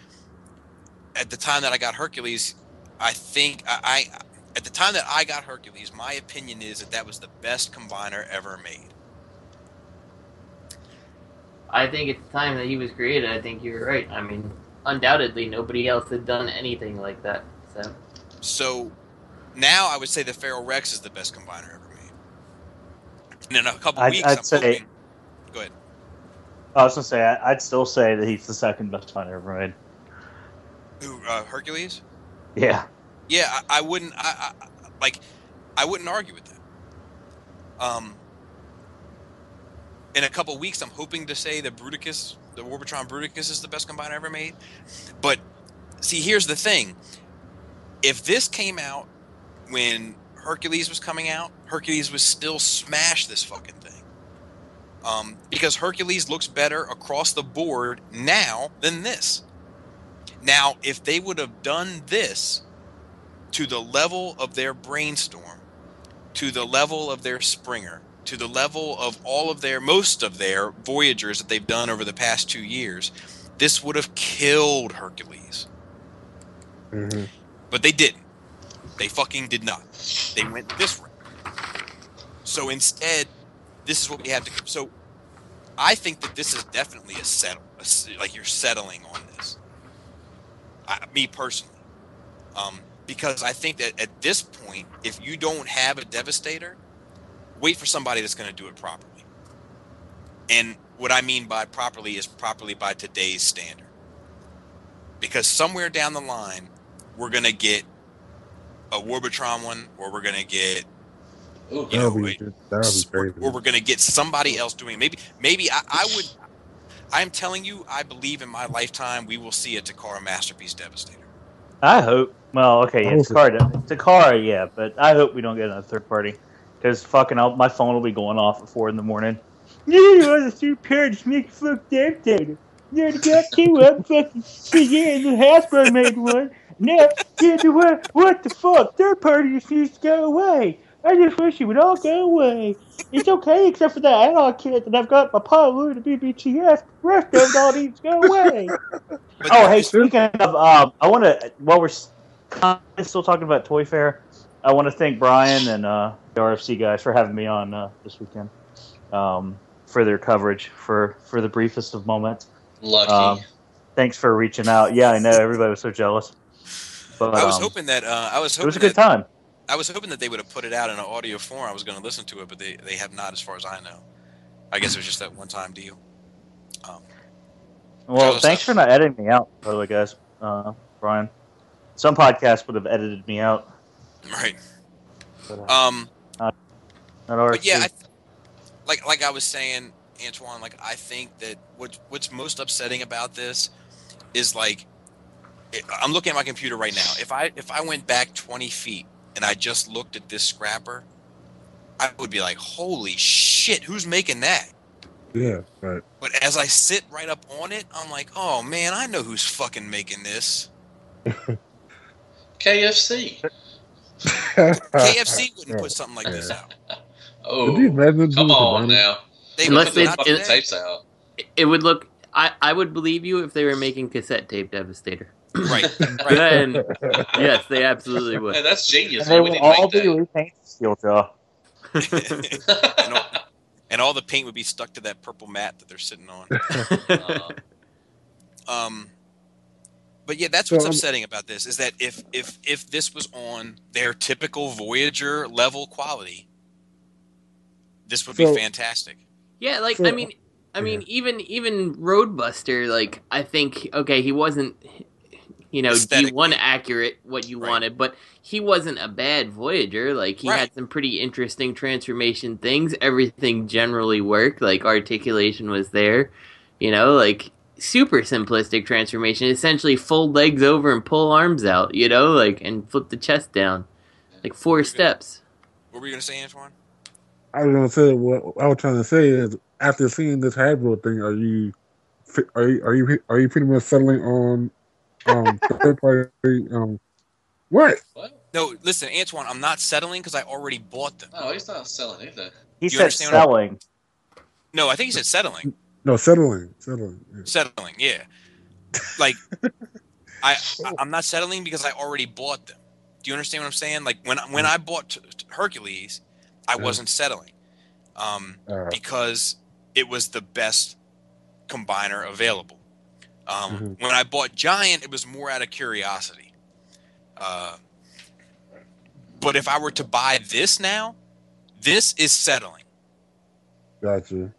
at the time that I got Hercules, I think at the time that I got Hercules, my opinion is that was the best combiner ever made. I think at the time that he was created, I think you were right. I mean, undoubtedly, nobody else had done anything like that. So now I would say the Feral Rex is the best combiner ever made. And in a couple weeks, I'd say, hoping. Go ahead. I was gonna say I'd still say that he's the second best combiner ever made. Who, Hercules? Yeah. Yeah, I wouldn't. I wouldn't argue with that. In a couple weeks, I'm hoping to say that Bruticus, the Warbitron Bruticus, is the best combiner ever made. But see, here's the thing: if this came out when Hercules was coming out, Hercules would still smash this fucking thing. Because Hercules looks better across the board now than this. Now, if they would have done this to the level of their Brainstorm, to the level of their Springer, to the level of most of their Voyagers that they've done over the past 2 years, this would have killed Hercules. Mm-hmm. But they didn't. They fucking did not. They went this way. So instead, this is what we have to... So I think that this is definitely a settle. Like you're settling on this. Me personally. Because I think that at this point, if you don't have a Devastator, wait for somebody that's going to do it properly. And what I mean by properly is properly by today's standard. Because somewhere down the line, we're going to get a Warbitron one, or we're going to get, or we're going to get somebody else doing it. Maybe I'm telling you, I believe in my lifetime we will see a Takara Masterpiece Devastator. I hope. Well, okay, yeah, Takara, yeah, but I hope we don't get another third party. Because fucking, my phone will be going off at 4 in the morning. Yeah, you want to see parents make fuck Devastator. Yeah, they got two of them. Fucking yeah, the Hasbro made one. Now, yeah, what the fuck? Third party just needs to go away. I just wish it would all go away. It's okay except for that add-on kit that I've got my Paul and the BBTS. The rest of it all needs to go away. Oh, hey, speaking of, I want to, while we're kind of still talking about Toy Fair, I want to thank Brian and the RFC guys for having me on this weekend for their coverage for the briefest of moments. Lucky. Thanks for reaching out. Yeah, I know everybody was so jealous. But I was hoping that it was a good time. I was hoping that they would have put it out in an audio form. I was going to listen to it, but they have not, as far as I know. I guess it was just that one-time deal. Well, thanks for not editing me out, by the way, guys. Brian. Some podcasts would have edited me out. Right. But yeah, like I was saying, Antoine, like I think that what's most upsetting about this is like I'm looking at my computer right now. If I went back 20 feet and I just looked at this scrapper, I would be like, holy shit, who's making that? Yeah, right. But as I sit right up on it, I'm like, oh man, I know who's fucking making this. KFC. KFC wouldn't put something like this out. Oh, Could you imagine come doing on it? now. They Unless would they- not Fucking do that. tapes out. It would look. I would believe you if they were making cassette tape Devastator. Right. Then, yes, they absolutely would. Man, that's genius. And they We will need to all make be that. repainted steel jaw. and all the paint would be stuck to that purple mat that they're sitting on. But yeah, that's what's upsetting about this is that if this was on their typical Voyager level quality, this would be fantastic. Yeah, like I mean, even Roadbuster, like I think, okay, he wasn't, D1 accurate what you wanted, but he wasn't a bad Voyager. Like he had some pretty interesting transformation things. Everything generally worked. Like articulation was there, like super simplistic transformation. Essentially, fold legs over and pull arms out, and flip the chest down, like 4 steps. What were you gonna say, Antoine? I was gonna say what I was trying to say is after seeing this hybrid thing, are you pretty much settling on third party? What? No, listen, Antoine, I'm not settling because I already bought them. No, he's not selling anything. He said selling. No, I think he said settling. No, settling. Yeah. Settling, yeah. Like, I'm not settling because I already bought them. Do you understand what I'm saying? Like when I bought Hercules, I wasn't settling, because it was the best combiner available. When I bought Giant, it was more out of curiosity. But if I were to buy this now, this is settling. Gotcha.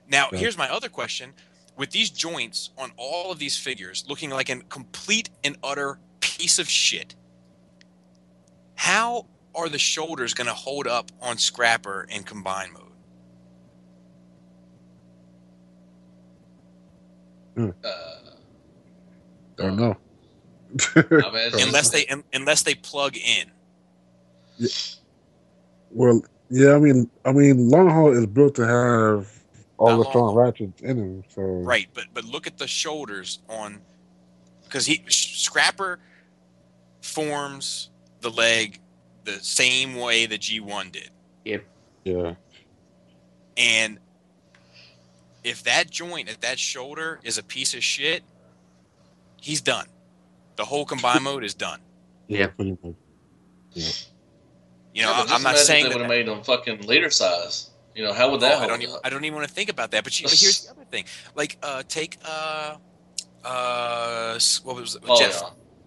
Now, here's my other question. With these joints on all of these figures looking like a complete and utter piece of shit, how are the shoulders going to hold up on Scrapper in combine mode? Don't know. unless they plug in. Yeah. Well, yeah. I mean, Longhaul is built to have all the strong ratchets in him. So right, but look at the shoulders on, because Scrapper forms the leg the same way the G1 did. Yep. Yeah. And if that joint at that shoulder is a piece of shit, he's done. The whole combine mode is done. Yeah. Pretty much. Yeah. I'm not saying they would have made them fucking liter size. How would that? I don't even want to think about that. But here's the other thing. Like, take what was it?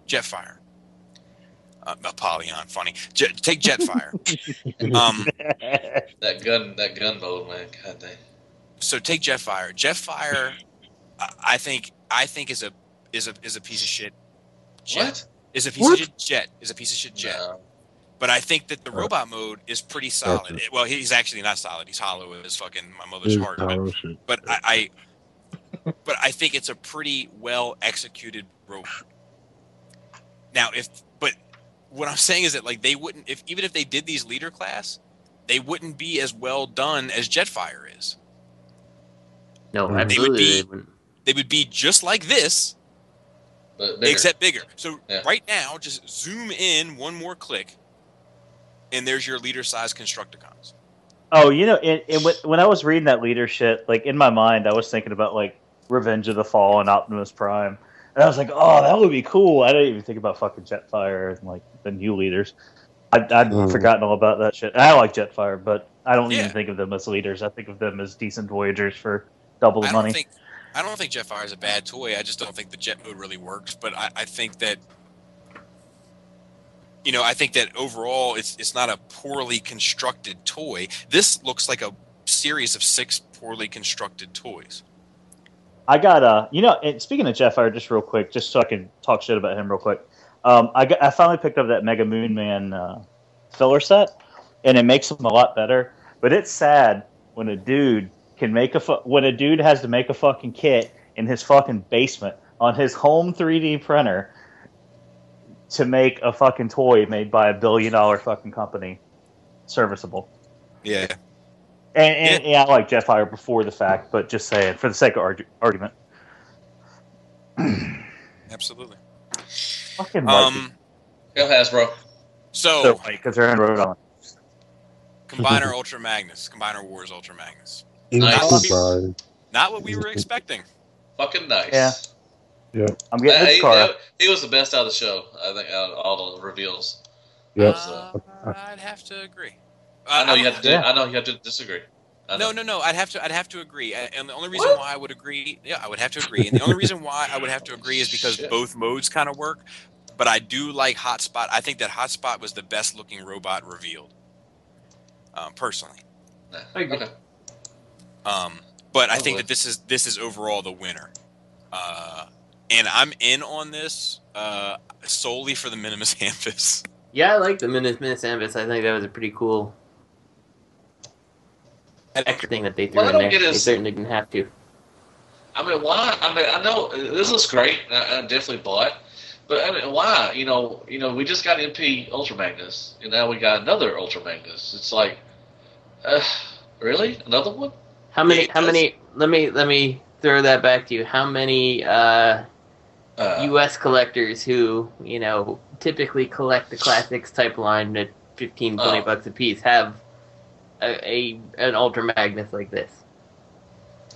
Jetfire. Apollyon, funny. Take Jetfire. that gun mode, man. God dang. So take Jetfire. Jetfire, I think is a piece of shit. Jet. What? Is a piece of shit jet. Is a piece of shit jet. No. But I think that the robot mode is pretty solid. Well, he's actually not solid. He's hollow as fucking my mother's heart. But I think it's a pretty well executed robot. Now, but what I'm saying is that like they wouldn't, even if they did these leader class, they wouldn't be as well done as Jetfire is. No, absolutely. they would be just like this, but bigger. except bigger. So Yeah. right now, just zoom in one more click, and there's your liter-size Constructicons. Oh, you know, when I was reading that leader shit, like in my mind, I was thinking about like Revenge of the Fall and Optimus Prime, and I was like, oh, that would be cool. I didn't even think about fucking Jetfire and like the new leaders. I'd forgotten all about that shit. I like Jetfire, but I don't even think of them as leaders. I think of them as decent Voyagers for double the money. I don't think Jetfire is a bad toy. I just don't think the jet mode really works. But I think that, you know, I think that overall it's not a poorly constructed toy. This looks like a series of 6 poorly constructed toys. I got you know, and speaking of Jetfire, just real quick, just so I can talk shit about him real quick. I finally picked up that Mega Moon Man filler set, and it makes him a lot better. But it's sad when a dude has to make a fucking kit in his fucking basement on his home 3D printer to make a fucking toy made by $1 billion fucking company serviceable. Yeah. And I like Jetfire before the fact, but just saying, for the sake of argument. Absolutely. Fucking Mikey. Go Hasbro. So because they're in Rhode Island. Combiner Ultra Magnus. Combiner Wars Ultra Magnus. Nice. Not what we were expecting. Fucking nice. Yeah. Yeah. I'm getting this car. He was the best out of the show, I think, out of all the reveals. Yep. I'd have to agree. I know you have to disagree. No. I'd have to agree. And the only reason why I would agree, I would have to agree. And the only reason why I would have to agree is because both modes kind of work. But I do like Hotspot. I think that Hotspot was the best looking robot revealed. Personally. Okay. But I think that this is overall the winner. And I'm in on this solely for the Minimus Amphiss. Yeah, I like the Minimus Amphiss. I think that was a pretty cool extra thing that they threw in there. They certainly didn't have to. I mean, why? I mean, I know this looks great. I definitely bought. But I mean, why? You know, we just got MP Ultra Magnus, and now we got another Ultra Magnus. It's like, really, another one? How many? Let me throw that back to you. How many U.S. collectors who typically collect the classics type line at $15-20 a piece have an Ultra Magnus like this?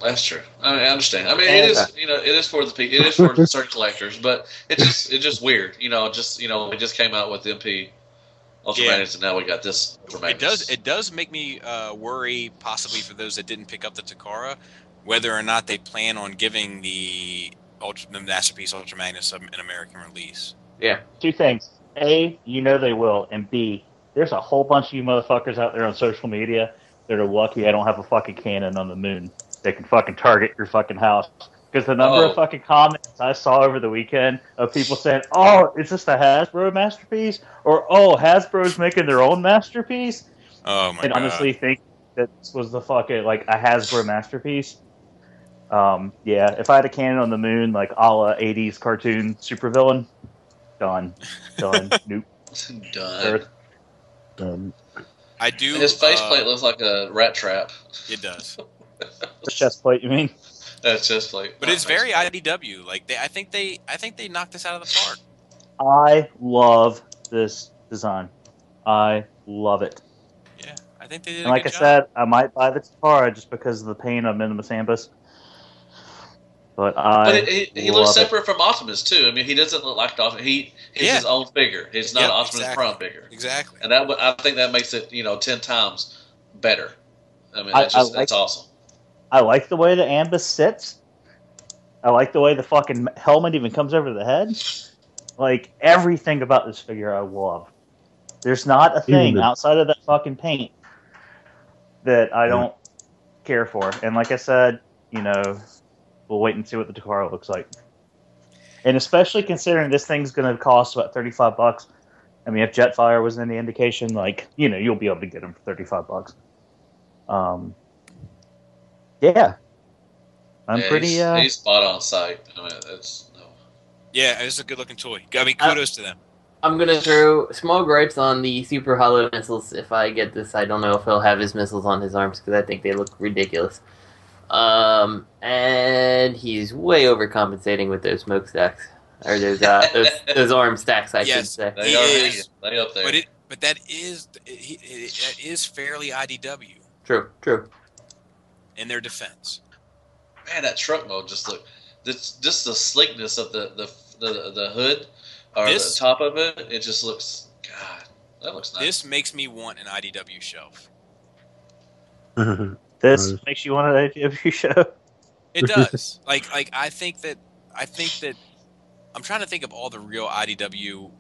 That's true. I mean, I understand. I mean, it is for certain collectors, but it's just weird. We just came out with MP Ultra Magnus, and now we got this Ultra Magnus. It does make me worry, possibly for those that didn't pick up the Takara, whether or not they plan on giving the Masterpiece Ultra Magnus an American release. Yeah. 2 things. A, they will, and B, there's a whole bunch of you motherfuckers out there on social media that are lucky I don't have a fucking cannon on the moon. They can fucking target your fucking house. Because the number of fucking comments I saw over the weekend of people saying, oh, is this the Hasbro Masterpiece? Or, oh, Hasbro's making their own Masterpiece? Oh, my God. And honestly think that this was the fucking, like, a Hasbro Masterpiece. Yeah, if I had a cannon on the moon, like, a la 80s cartoon supervillain, done. Nope. Done. I do. His faceplate looks like a rat trap. It does. Chest plate, you mean? That's just like. But it's very IDW. Like I think they knocked this out of the park. I love this design. I love it. Yeah, I think they did. And like I said, I might buy the Takara just because of the pain of Minimus Amphiss. But he looks separate from Optimus too. I mean, he doesn't look like Optimus. He's his own figure. He's not an Optimus Prime figure. Exactly. And I think that makes it 10 times better. I mean, that's awesome. I like the way the Ambus sits. I like the way the fucking helmet even comes over the head. Like, everything about this figure I love. There's not a thing outside of that fucking paint that I don't care for. And like I said, we'll wait and see what the Takara looks like. And especially considering this thing's going to cost about $35. I mean, if Jetfire was any indication, you'll be able to get him for $35. Yeah. He's spot on site. I mean, Yeah, it's a good looking toy. I mean, kudos to them. I'm gonna throw small gripes on the Super Hollow missiles. If I get this, I don't know if he'll have his missiles on his arms because I think they look ridiculous. And he's way overcompensating with those smokestacks. Or those arm stacks, I should say. They are hanging. They up there. But that is fairly IDW. True. In their defense. Man, that truck mode just just the sleekness of the hood or the top of it. It just looks, God, that looks nice. This makes me want an IDW shelf. This makes you want an IDW show. It does. like I think that I'm trying to think of all the real IDW,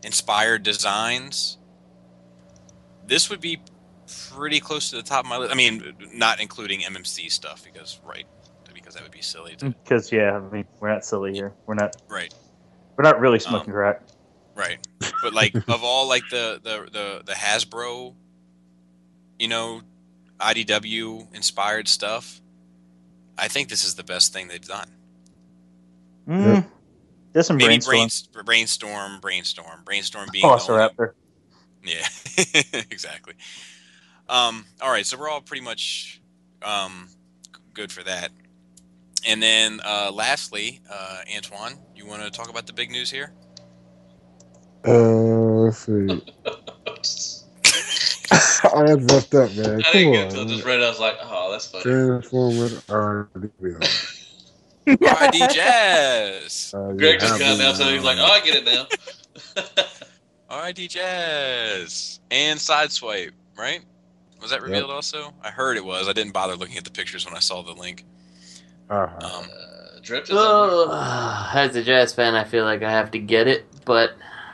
inspired designs. This would be pretty close to the top of my list. I mean, not including MMC stuff because that would be silly. Because we're not silly here. We're not right. We're not really smoking crack. Right. But like of all like the Hasbro, IDW inspired stuff, I think this is the best thing they've done. There's some maybe brainstorm being Velociraptor. Yeah, exactly. All right, so we're all pretty much good for that. And then lastly, Antoine, you want to talk about the big news here? Let's see. I had messed up, man. I didn't get until just read it. I was like, oh, that's funny. Transformers RD Jazz. Greg just got it now, so he's like, oh, I get it now. RD Jazz. And Sideswipe, right? Was that revealed also? I heard it was. I didn't bother looking at the pictures when I saw the link. Drift as a Jazz fan, I feel like I have to get it, but...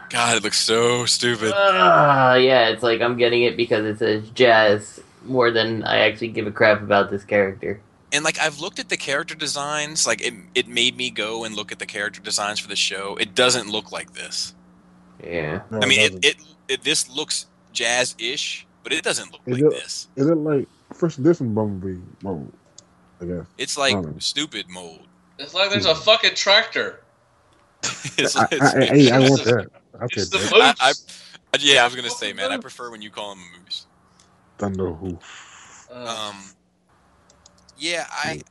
God, it looks so stupid. Yeah, it's like I'm getting it because it says Jazz more than I actually give a crap about this character. And like I've looked at the character designs, like it made me go and look at the character designs for the show. It doesn't look like this. Yeah. No, I mean, this looks Jazz-ish, but it doesn't look like this. It looked like first edition Bumblebee mold, I guess. It's like stupid mold. It's like there's a fucking tractor. I want that. It's the moose. Yeah, I was gonna say, man, I prefer when you call him a moose. Thunder Hoof. Yeah, I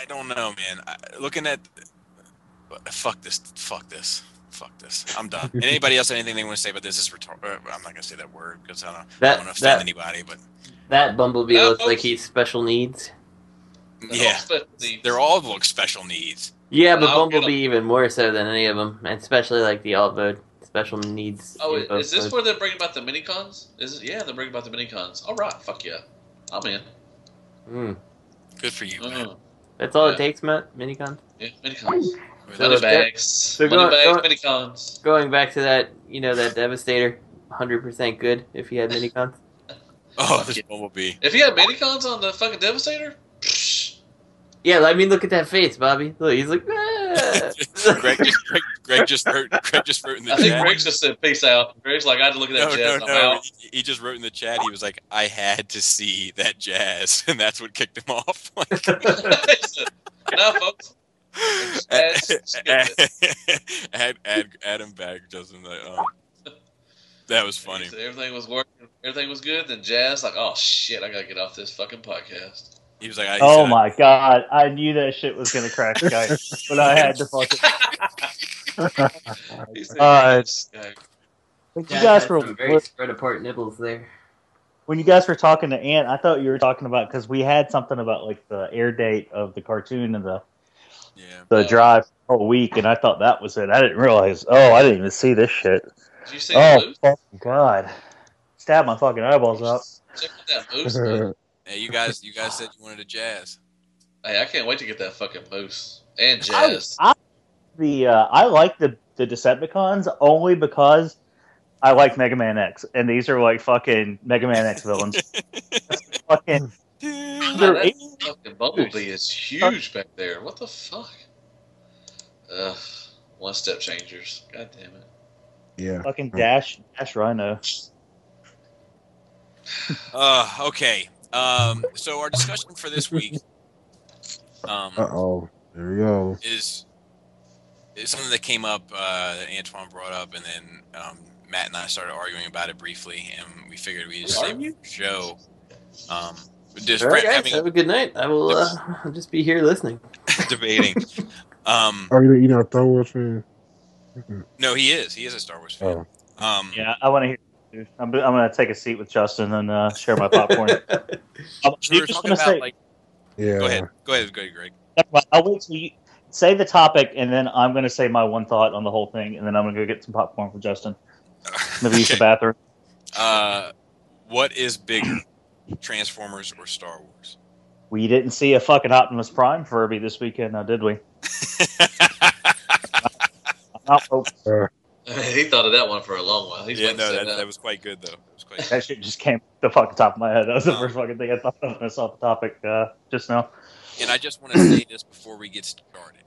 don't know, man. Looking at fuck this. I'm done. And anybody else have anything they want to say about this? Is I'm not gonna say that word because I don't want to offend anybody. But that Bumblebee looks like he's special needs. Yeah, they're all look special needs. Yeah, but Bumblebee even more so than any of them, and especially like the alt mode special needs. Oh, is this where they're bringing about the minicons? Yeah, they're bringing about the minicons. All right, fuck yeah, I'm in. Good for you, man. That's all it takes, Matt. Minicons. Yeah, minicons. Money bags. Minicons. Going back to that, that Devastator, 100% good if he had minicons. Oh, this Bumblebee. If he had minicons on the fucking Devastator. Yeah, I mean, look at that face, Bobby. Look, he's like, ah. Greg just wrote in the chat. I think Greg just said, peace out. Greg's like, I had to look at that Jazz. I'm out. He just wrote in the chat, he was like, I had to see that Jazz, and that's what kicked him off. No, folks. Adam Bag doesn't that was funny. So everything was working, everything was good, then Jazz like, oh shit, I gotta get off this fucking podcast. He was like, oh my god, I knew that shit was gonna crack Skype, but I had to fucking. You guys were very spread apart nibbles there. When you guys were talking to Ant, I thought you were talking about because we had something about like the air date of the cartoon and the drive for a week, and I thought that was it. I didn't realize. Oh, I didn't even see this shit. Did you see the moose? Fucking god! Stab my fucking eyeballs out. Check out that moose, man. Hey, you guys said you wanted a Jazz. Hey, I can't wait to get that fucking moose and Jazz. I like the Decepticons only because I like Mega Man X, and these are like fucking Mega Man X villains. Fucking. That fucking Bumblebee is huge back there. What the fuck? One step changers. God damn it. Yeah. Fucking Dash Rhino. Okay. So our discussion for this week. There we go. Is something that came up that Antoine brought up, and then Matt and I started arguing about it briefly, and we figured we'd just save the show Just All right, guys, having have a good night. I will I'll just be here listening. debating. You know, Star Wars fan. No, he is. He is a Star Wars fan. Yeah, I want to hear. I'm going to take a seat with Justin and share my popcorn. So we were talking about like. Yeah. Go ahead, Greg. I'll wait till you say the topic, and then I'm going to say my one thought on the whole thing, and then I'm going to go get some popcorn for Justin. Maybe use the bathroom. What is bigger, Transformers or Star Wars? We didn't see a fucking Optimus Prime Furby this weekend, now did we? He thought of that one for a long while. That was quite good though. That shit just came the fucking top of my head. That was the first fucking thing I thought of when I saw the topic just now. And I just want to say this before we get started.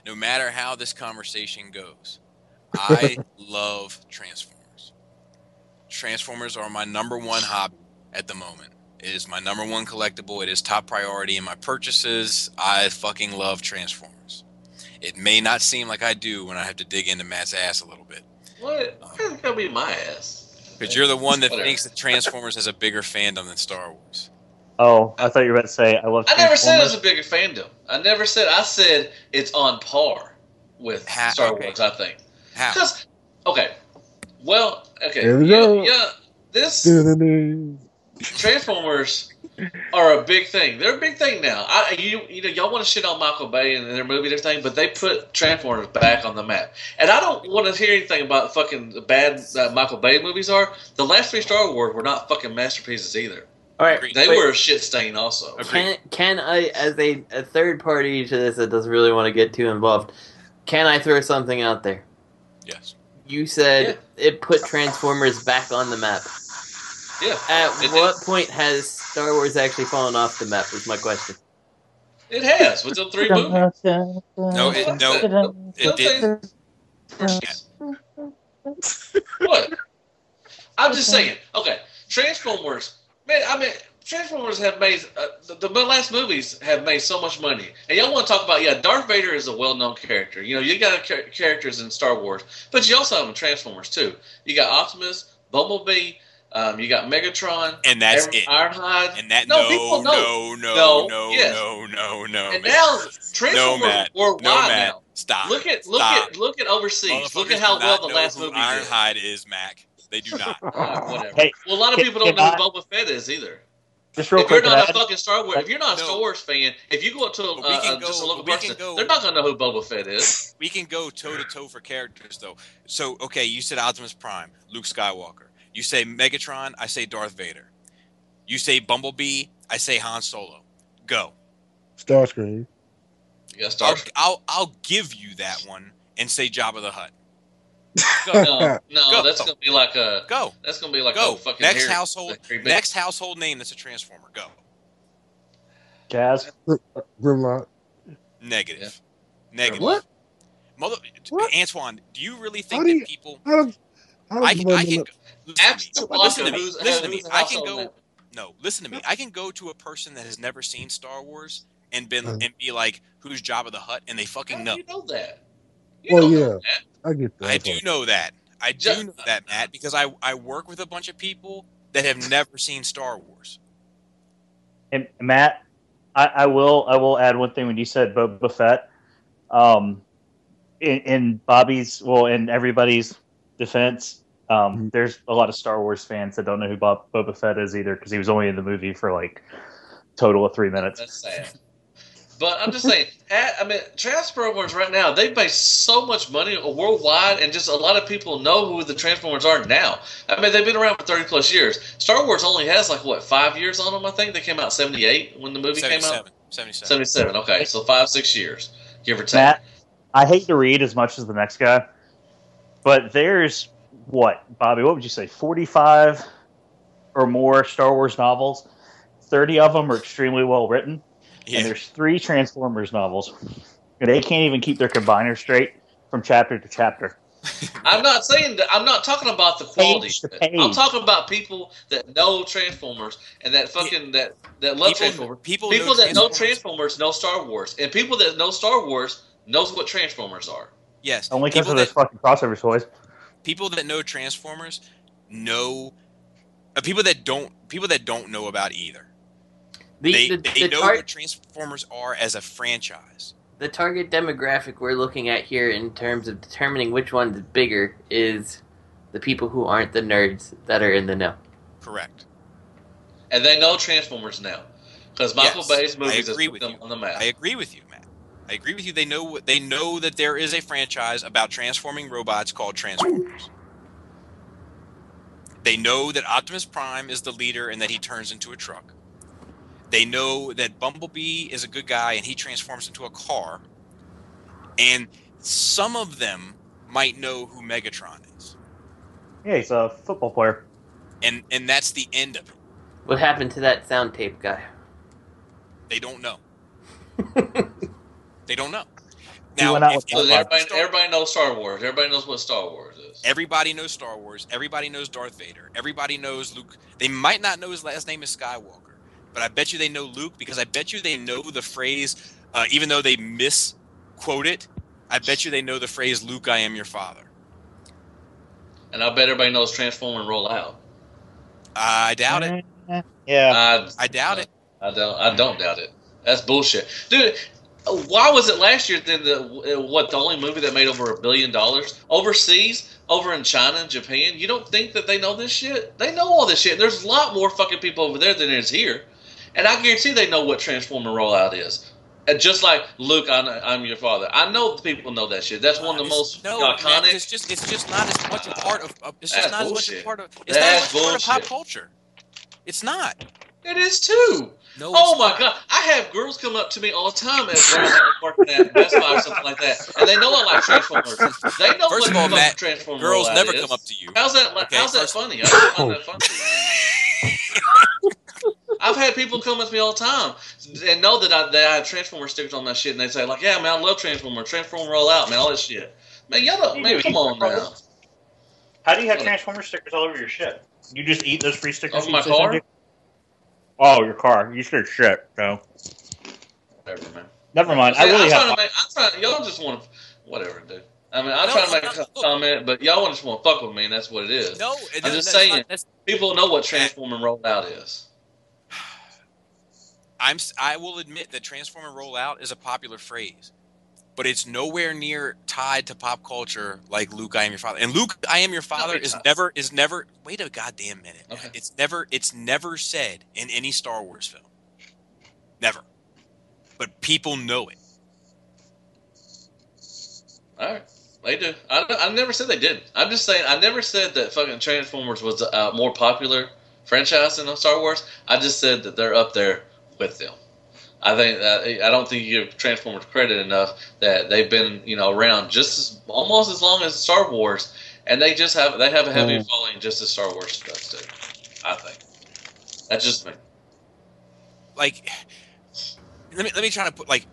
No matter how this conversation goes, I love Transformers. Transformers are my number one hobby at the moment. It is my number one collectible. It is top priority in my purchases. I fucking love Transformers. It may not seem like I do when I have to dig into Matt's ass a little bit. What? It's gonna be my ass. Because you're the one that thinks that Transformers has a bigger fandom than Star Wars. Oh, I thought you were about to say I love. I never said it was a bigger fandom. I said it's on par with Star Wars. I think. How? Because There we go. This Transformers are a big thing. They're a big thing now. Y'all want to shit on Michael Bay and their movie and everything, but they put Transformers back on the map. And I don't want to hear anything about fucking bad Michael Bay movies are. The last 3 Star Wars were not fucking masterpieces either. All right, they were a shit stain also. Can I, as a third party to this that doesn't really want to get too involved, can I throw something out there? Yes. You said it put Transformers back on the map. Yeah. At what point has Star Wars actually fallen off the map? Was my question. It has with the 3 movies. It didn't. What? I'm just saying. Okay, Transformers. Man, Transformers have made the last movies have made so much money, and y'all want to talk about Darth Vader is a well-known character. You got characters in Star Wars, but you also have in Transformers too. You got Optimus, Bumblebee. You got Megatron, and that's it. Ironhide, and that people know. No. And now Transformers worldwide now. Stop. Look at overseas. Look at how well the last movie Ironhide is, Mac. They do not. Whatever. Hey, well, a lot of people don't know who Boba Fett is either. Just real if quick, you're not a fucking Star Wars, if you're not a Star Wars fan, if you go up to just a local person, they're not gonna know who Boba Fett is. We can go toe to toe for characters though. So okay, you said Optimus Prime, Luke Skywalker. You say Megatron, I say Darth Vader. You say Bumblebee, I say Han Solo. Go. Starscream. You got Starscream. I'll give you that one and say Jabba the Hutt. Go. No, that's gonna be like a go. That's gonna be like go. A fucking next household name that's a Transformer. Go. Jazz. Grimlock. Negative. Yeah. Negative. What? Antoine, do you really think that people? I can listen to me. I can go. No, listen to me. I can go to a person that has never seen Star Wars and be like, "Who's Jabba the Hutt?" and they fucking know. You know that. I get that. I do know that. I do know that, Matt, because I work with a bunch of people that have never seen Star Wars. And Matt, I will add one thing when you said Boba Fett. In in everybody's defense, there's a lot of Star Wars fans that don't know who Boba Fett is either because he was only in the movie for like total of 3 minutes. That's sad. But I'm just saying, Transformers right now, they've made so much money worldwide, and just a lot of people know who the Transformers are now. They've been around for 30 plus years. Star Wars only has 5 years on them, I think. They came out in 78 when the movie came out? 77. Okay, so 5-6 years, give or take. Matt, I hate to read as much as the next guy, but there's, Bobby, what would you say, 45 or more Star Wars novels? 30 of them are extremely well written. Yeah. And there's 3 Transformers novels. And they can't even keep their combiner straight from chapter to chapter. I'm not saying that. I'm not talking about the quality. I'm talking about people that know Transformers and that fucking that love Transformers. People that know Transformers know Star Wars, and people that know Star Wars knows what Transformers are. Yes, only because of those fucking crossover toys. People that know Transformers know People that don't know about either. They know what Transformers are as a franchise. The target demographic we're looking at here in terms of determining which one's bigger is the people who aren't the nerds that are in the know. Correct. And they know Transformers now. Because Michael Bay's movies have put them on the map. I agree with you, Matt. I agree with you. They know that there is a franchise about transforming robots called Transformers. They know that Optimus Prime is the leader and that he turns into a truck. They know that Bumblebee is a good guy and he transforms into a car. And some of them might know who Megatron is. Yeah, he's a football player. And that's the end of it. What happened to that sound tape guy? They don't know. They don't know. Now, everybody knows Star Wars. Everybody knows what Star Wars is. Everybody knows Star Wars. Everybody knows Darth Vader. Everybody knows Luke. They might not know his last name is Skywalker, but I bet you they know Luke because I bet you they know the phrase, even though they misquote it, I bet you they know the phrase, Luke, I am your father. And I bet everybody knows Transform and Roll Out. I doubt it. Yeah. I doubt it. I don't doubt it. That's bullshit. Dude, why was it last year then the only movie that made over $1 billion? Overseas, over in China and Japan, you don't think that they know this shit? They know all this shit. There's a lot more fucking people over there than there is here. And I guarantee they know what Transform and Rollout is. And just like Luke, I'm your father. I know people know that shit. That's one of the most iconic. Man, it's just not as much a part of. It's just not as much a part of. It's not as much part of pop culture. It's not. It is too. No, oh my god! I have girls come up to me all the time as I'm working at Best Buy or something like that, and they know I like Transformers. They know First of all, Matt, Transformers girls never is. come up to you. How's that? Okay, how's that funny? I don't find that funny. I've had people come with me all the time and know that I have Transformer stickers on my shit, and they say like, "Yeah, man, I love Transformer Roll Out, man, all this shit." Man, y'all don't, man, come on now. How do you have Transformer stickers all over your shit? You just eat those free stickers? Over my car? Oh, your car. You should shit, so. Whatever, man. Never mind. See, I really have. Y'all just want to, whatever, dude. I mean, I'm trying to make a comment, but y'all just want to fuck with me, and that's what it is. No, I'm just saying, people know what Transform and Roll Out is. I will admit that Transform and Roll Out is a popular phrase, but it's nowhere near tied to pop culture like Luke, I am your father. And Luke, I am your father is never. Wait a goddamn minute. Okay. It's never said in any Star Wars film. Never. But people know it. All right. They do. I never said they didn't. I'm just saying I never said that fucking Transformers was a more popular franchise than Star Wars. I just said that they're up there with them. I don't think you give Transformers credit enough that they've been around almost as long as Star Wars, and they have a heavy following just as Star Wars does too. I think that's just me. Like, let me try to put like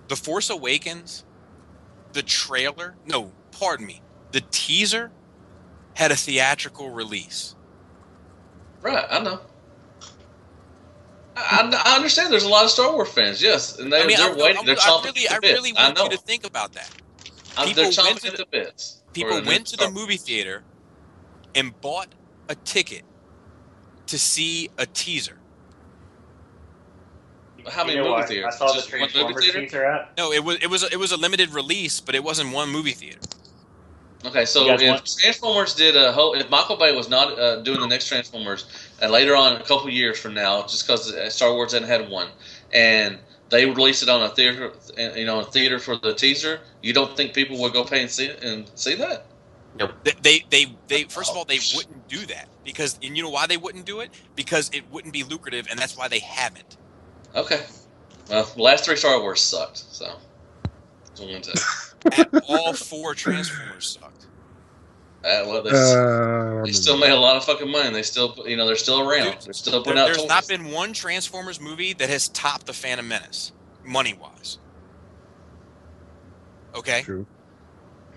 The Force Awakens. The trailer, the teaser had a theatrical release. Right, I know. I understand there's a lot of Star Wars fans, yes. And they're waiting. They're chomping at the bits. I really want you to think about that. They're chomping at the bits. People went to the movie theater and bought a ticket to see a teaser. How many movie theaters? I saw the Transformers teaser at. No, it was a limited release, but it wasn't one movie theater. Okay, so if Transformers if Michael Bay was not doing the next Transformers, and later on, a couple years from now, just because Star Wars hadn't had one, and they released it on a theater for the teaser, you don't think people would go pay and see that? Nope. They first of all, they wouldn't do that because, and you know why they wouldn't do it? Because it wouldn't be lucrative, and that's why they haven't. Okay. Well, the last 3 Star Wars sucked, so that's what I'm saying. All 4 Transformers sucked. They still made a lot of fucking money. They still, they're still around. They're still putting out toys. There's not been one Transformers movie that has topped the Phantom Menace, money-wise. Okay? True.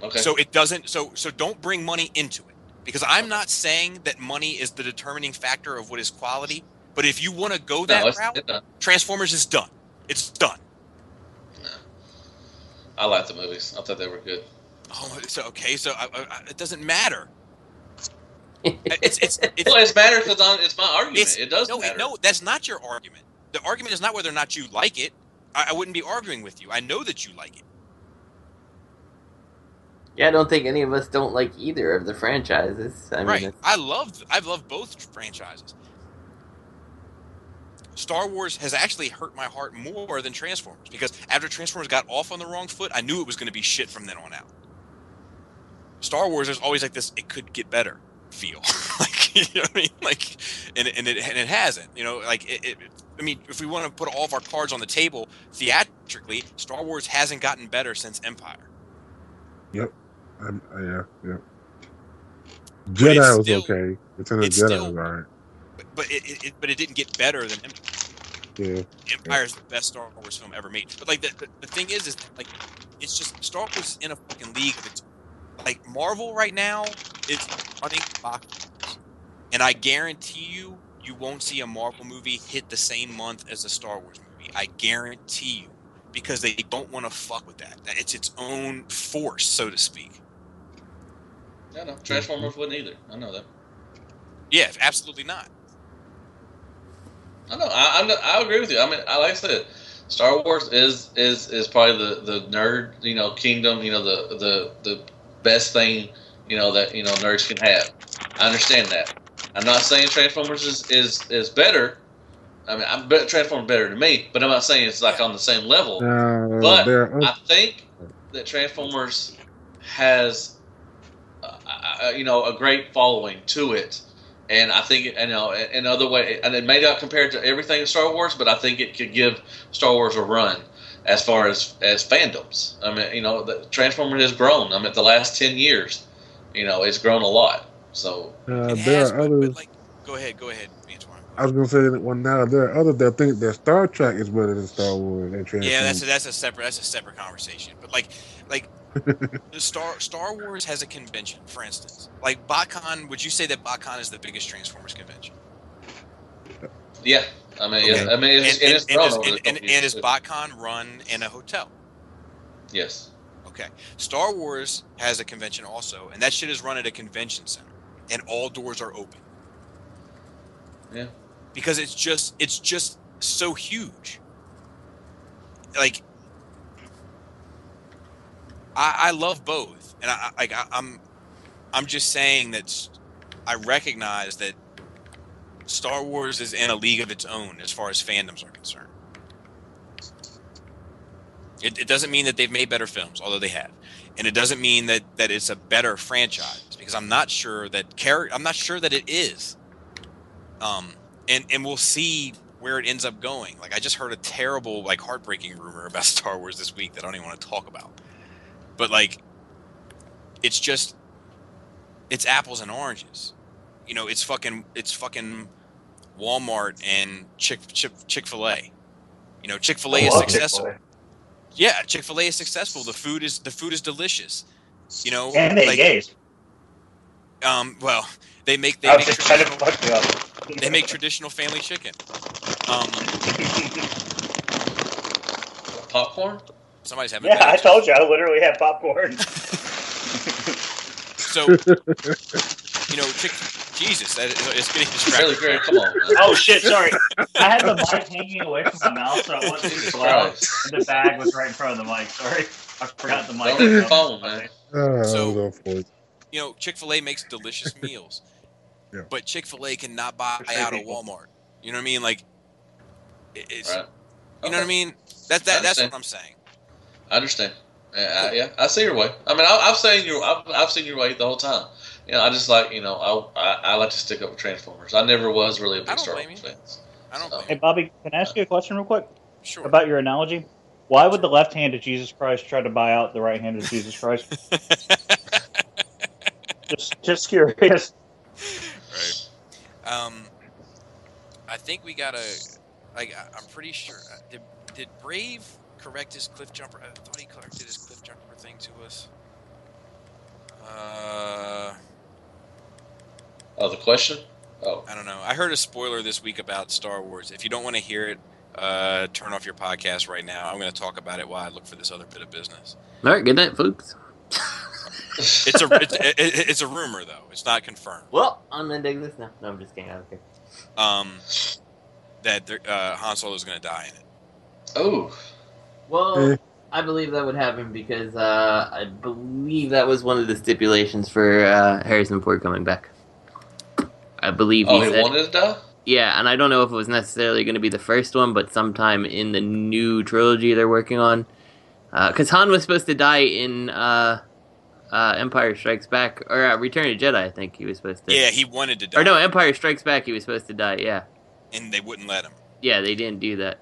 Okay. So it doesn't. So don't bring money into it, because I'm not saying that money is the determining factor of what is quality. But if you want to go that route, Transformers is done. It's done. No. I liked the movies. I thought they were good. Oh, so okay. So it doesn't matter. Well, it's matter because it's my argument. It does matter. No, that's not your argument. The argument is not whether or not you like it. I wouldn't be arguing with you. I know that you like it. Yeah, I don't think any of us don't like either of the franchises. I mean, Right. I've loved both franchises. Star Wars has actually hurt my heart more than Transformers because after Transformers got off on the wrong foot, I knew it was going to be shit from then on out. Star Wars is always like this. It could get better. Feel like, you know what I mean? Like, and it hasn't. You know, like I mean, if we want to put all of our cards on the table theatrically, Star Wars hasn't gotten better since Empire. Yep. Yeah. Jedi was okay. Return of Jedi was alright. But it didn't get better than Empire. Yeah. Empire is the best Star Wars film ever made. But like the thing is like it's just Star Wars is in a fucking league of its own. Like Marvel right now is running box office. And I guarantee you won't see a Marvel movie hit the same month as a Star Wars movie. I guarantee you. Because they don't want to fuck with that. It's its own force, so to speak. Yeah, no. Transformers wouldn't either. I know that. Yeah, absolutely not. I know. I agree with you. I mean, like I said, Star Wars is probably the nerd, kingdom, the best thing, that nerds can have. I understand that. I'm not saying Transformers is better. I mean, Transformers better than me, but I'm not saying it's like on the same level. But I think that Transformers has, a great following to it, and I think in other way, and it may not compare to everything in Star Wars, but I think it could give Star Wars a run as far as fandoms. I mean, the Transformers has grown. I mean, the last 10 years, it's grown a lot. So there are others. But like, go ahead, Antoine. I was gonna say that now there are others that think that Star Trek is better than Star Wars and Transformers. Yeah, that's a separate conversation. But like the Star Wars has a convention, for instance. Like BotCon, would you say that BotCon is the biggest Transformers convention? Yeah, I mean, okay. Yeah. I mean, it's and is BotCon run in a hotel? Yes. Okay. Star Wars has a convention also, and that shit is run at a convention center, and all doors are open. Yeah. Because it's just so huge. Like, I love both, and I'm just saying that I recognize that Star Wars is in a league of its own as far as fandoms are concerned. It doesn't mean that they've made better films, although they have, and it doesn't mean that it's a better franchise because I'm not sure that it is. And we'll see where it ends up going. Like I just heard a terrible, like heartbreaking rumor about Star Wars this week that I don't even want to talk about. But like, it's apples and oranges. It's fucking Walmart and Chick-fil-A. Chick-fil-A is successful. Yeah, Chick-fil-A is successful. The food is delicious. And they gays. Well, they make traditional family chicken. Popcorn? Somebody's having. Yeah, I told you. I literally had popcorn. So, Jesus, it's getting distracted. Really, come on, man. Oh shit! Sorry, I had the mic hanging away from my mouth, so it wasn't too loud. And the bag was right in front of the mic. Sorry, I forgot the mic. Don't your phone, man. Chick-fil-A makes delicious meals, yeah. But Chick-fil-A cannot buy out of Walmart. You know what I mean? Like, it's. Right. You know what I mean? That's what I'm saying. I understand. Yeah, I see your way. I mean, I've seen your way the whole time. I just like, I like to stick up with Transformers. I never was really a big Star Wars fan. I don't blame you. Hey, Bobby, can I ask you a question real quick? Sure. About your analogy? Why would the left hand of Jesus Christ try to buy out the right hand of Jesus Christ? just curious. Right. I think we gotta. I'm pretty sure. Did Brave correct his cliff jumper? I thought he corrected his cliff jumper thing to us. The question? Oh. I don't know. I heard a spoiler this week about Star Wars. If you don't want to hear it, turn off your podcast right now. I'm going to talk about it while I look for this other bit of business. All right, good night, folks. It's a rumor though. It's not confirmed. Well, I'm ending this now. No, I'm just kidding. I don't care. That Han Solo is going to die in it. Oh, Well, I believe that would happen because I believe that was one of the stipulations for Harrison Ford coming back. I believe he said, wanted to die? Yeah, and I don't know if it was necessarily going to be the first one, but sometime in the new trilogy they're working on. Because Han was supposed to die in Empire Strikes Back, or Return of the Jedi, I think he was supposed to. Yeah, he wanted to die. Or no, Empire Strikes Back he was supposed to die, yeah. And they wouldn't let him. Yeah, they didn't do that.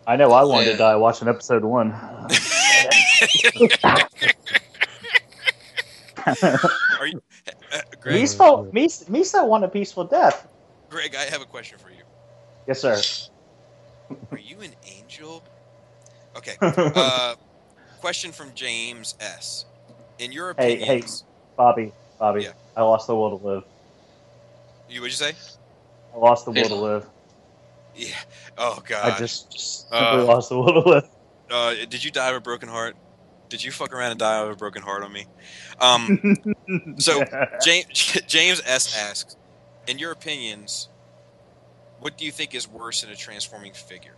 I know I wanted to die watching episode 1. Are you, Greg? Miso won a peaceful death. Greg, I have a question for you. Yes, sir. Are you an angel? Okay. Question from James S. In your opinion, Hey, Bobby. Yeah. I lost the will to live. What'd you say? I lost the will to live. Yeah. Oh God. I just simply lost the will to live. Did you die of a broken heart? Did you fuck around and die of a broken heart on me? So James S. asks, in your opinions, what do you think is worse in a transforming figure?